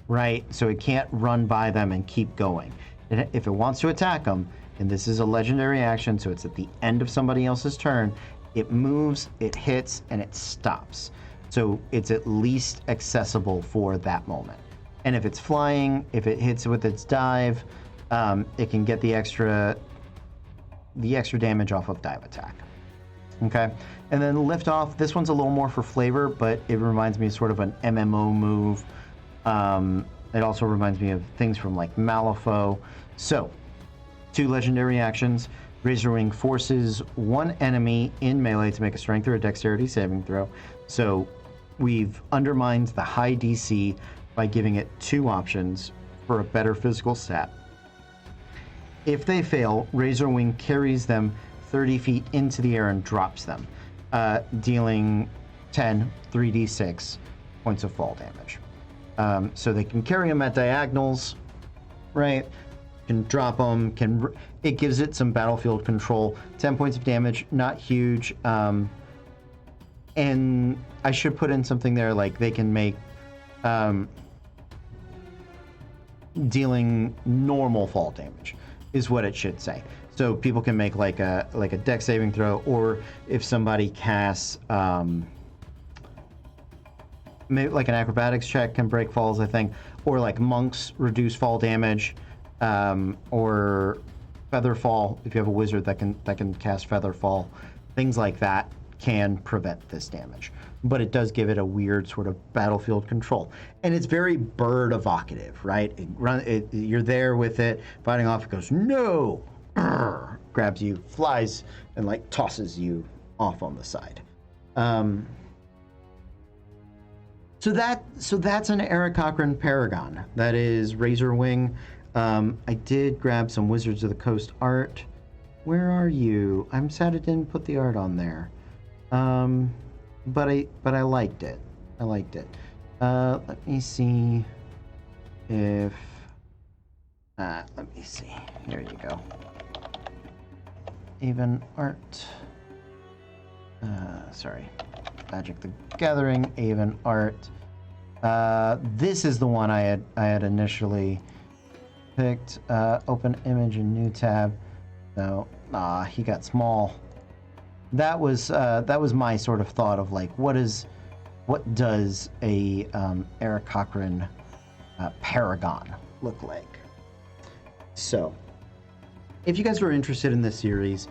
right? So it can't run by them and keep going. If it wants to attack them, and this is a legendary action, so it's at the end of somebody else's turn, it moves, it hits, and it stops. So it's at least accessible for that moment. And if it's flying, if it hits with its dive, it can get the extra damage off of dive attack. Okay, and then lift off. This one's a little more for flavor, but it reminds me of sort of an MMO move. It also reminds me of things from like Malifaux. So, 2 legendary actions. Razorwing forces one enemy in melee to make a strength or a dexterity saving throw. So we've undermined the high DC by giving it 2 options for a better physical stat. If they fail, Razorwing carries them 30 feet into the air and drops them, dealing 10 3d6 points of fall damage. So they can carry them at diagonals, right? Can drop them, it gives it some battlefield control. 10 points of damage, not huge. And I should put in something there, like they can make dealing normal fall damage is what it should say. So people can make like a dex saving throw, or if somebody casts maybe like an acrobatics check can break falls, I think, or like monks reduce fall damage, or feather fall if you have a wizard that can cast feather fall. Things like that can prevent this damage, but it does give it a weird sort of battlefield control, and it's very bird evocative, right? You're there with it fighting off. It goes no, grabs you, flies, and like tosses you off on the side. So that's an Eric Cochran Paragon. That is Razorwing. I did grab some Wizards of the Coast art. Where are you? I'm sad it didn't put the art on there. But I liked it. Let me see if let me see. There you go. Avon art. Sorry. Magic the Gathering, Avon art. This is the one I had initially picked. Open image and new tab. No, he got small. That was my sort of thought of like what does a Eric Cochran Paragon look like? So, if you guys are interested in this series,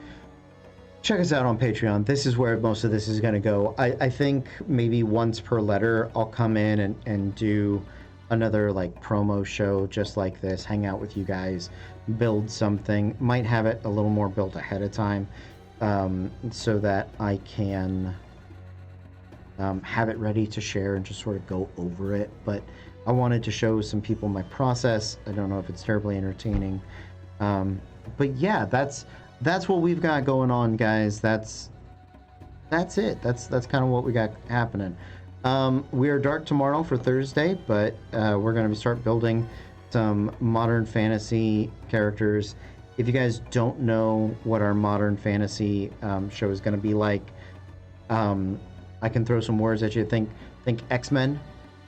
check us out on Patreon. This is where most of this is going to go. I think maybe once per letter I'll come in and do another like promo show just like this, hang out with you guys, build something. Might have it a little more built ahead of time, so that I can have it ready to share and just sort of go over it. But I wanted to show some people my process. I don't know if it's terribly entertaining. But yeah, that's what we've got going on, guys. That's it. That's kind of what we got happening. We are dark tomorrow for Thursday, but we're going to start building some modern fantasy characters. If you guys don't know what our modern fantasy show is going to be like, I can throw some words at you. Think X-Men,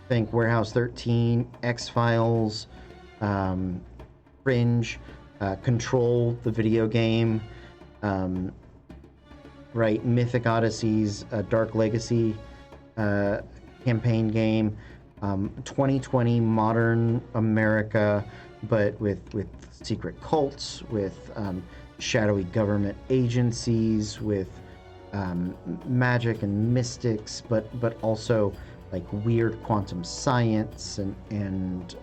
think Warehouse 13, X-Files, Fringe, Control, the video game, right? Mythic Odysseys, Dark Legacy campaign game, 2020 modern America, but with secret cults, with shadowy government agencies, with magic and mystics, but also like weird quantum science and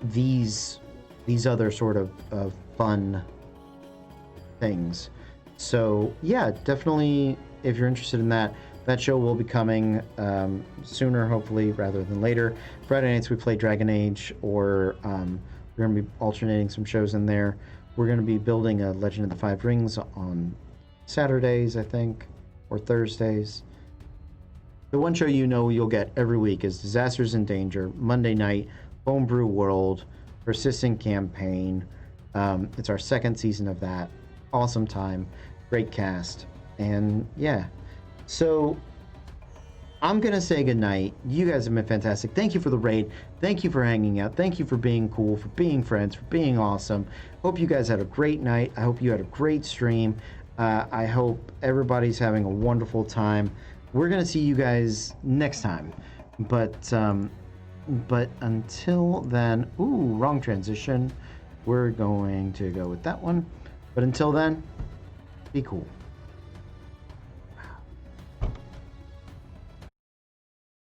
these other sort of fun things. So yeah, definitely if you're interested in that show will be coming sooner, hopefully, rather than later. Friday nights we play Dragon Age, or we're going to be alternating some shows in there. We're going to be building a Legend of the Five Rings on Saturdays, I think, or Thursdays. The one show you'll get every week is Disasters in Danger, Monday night, Homebrew World, Persistent Campaign. It's our second season of that. Awesome time, great cast, and yeah. So I'm going to say goodnight. You guys have been fantastic. Thank you for the raid. Thank you for hanging out. Thank you for being cool, for being friends, for being awesome. Hope you guys had a great night. I hope you had a great stream. I hope everybody's having a wonderful time. We're going to see you guys next time. But until then, wrong transition. We're going to go with that one. But until then, be cool.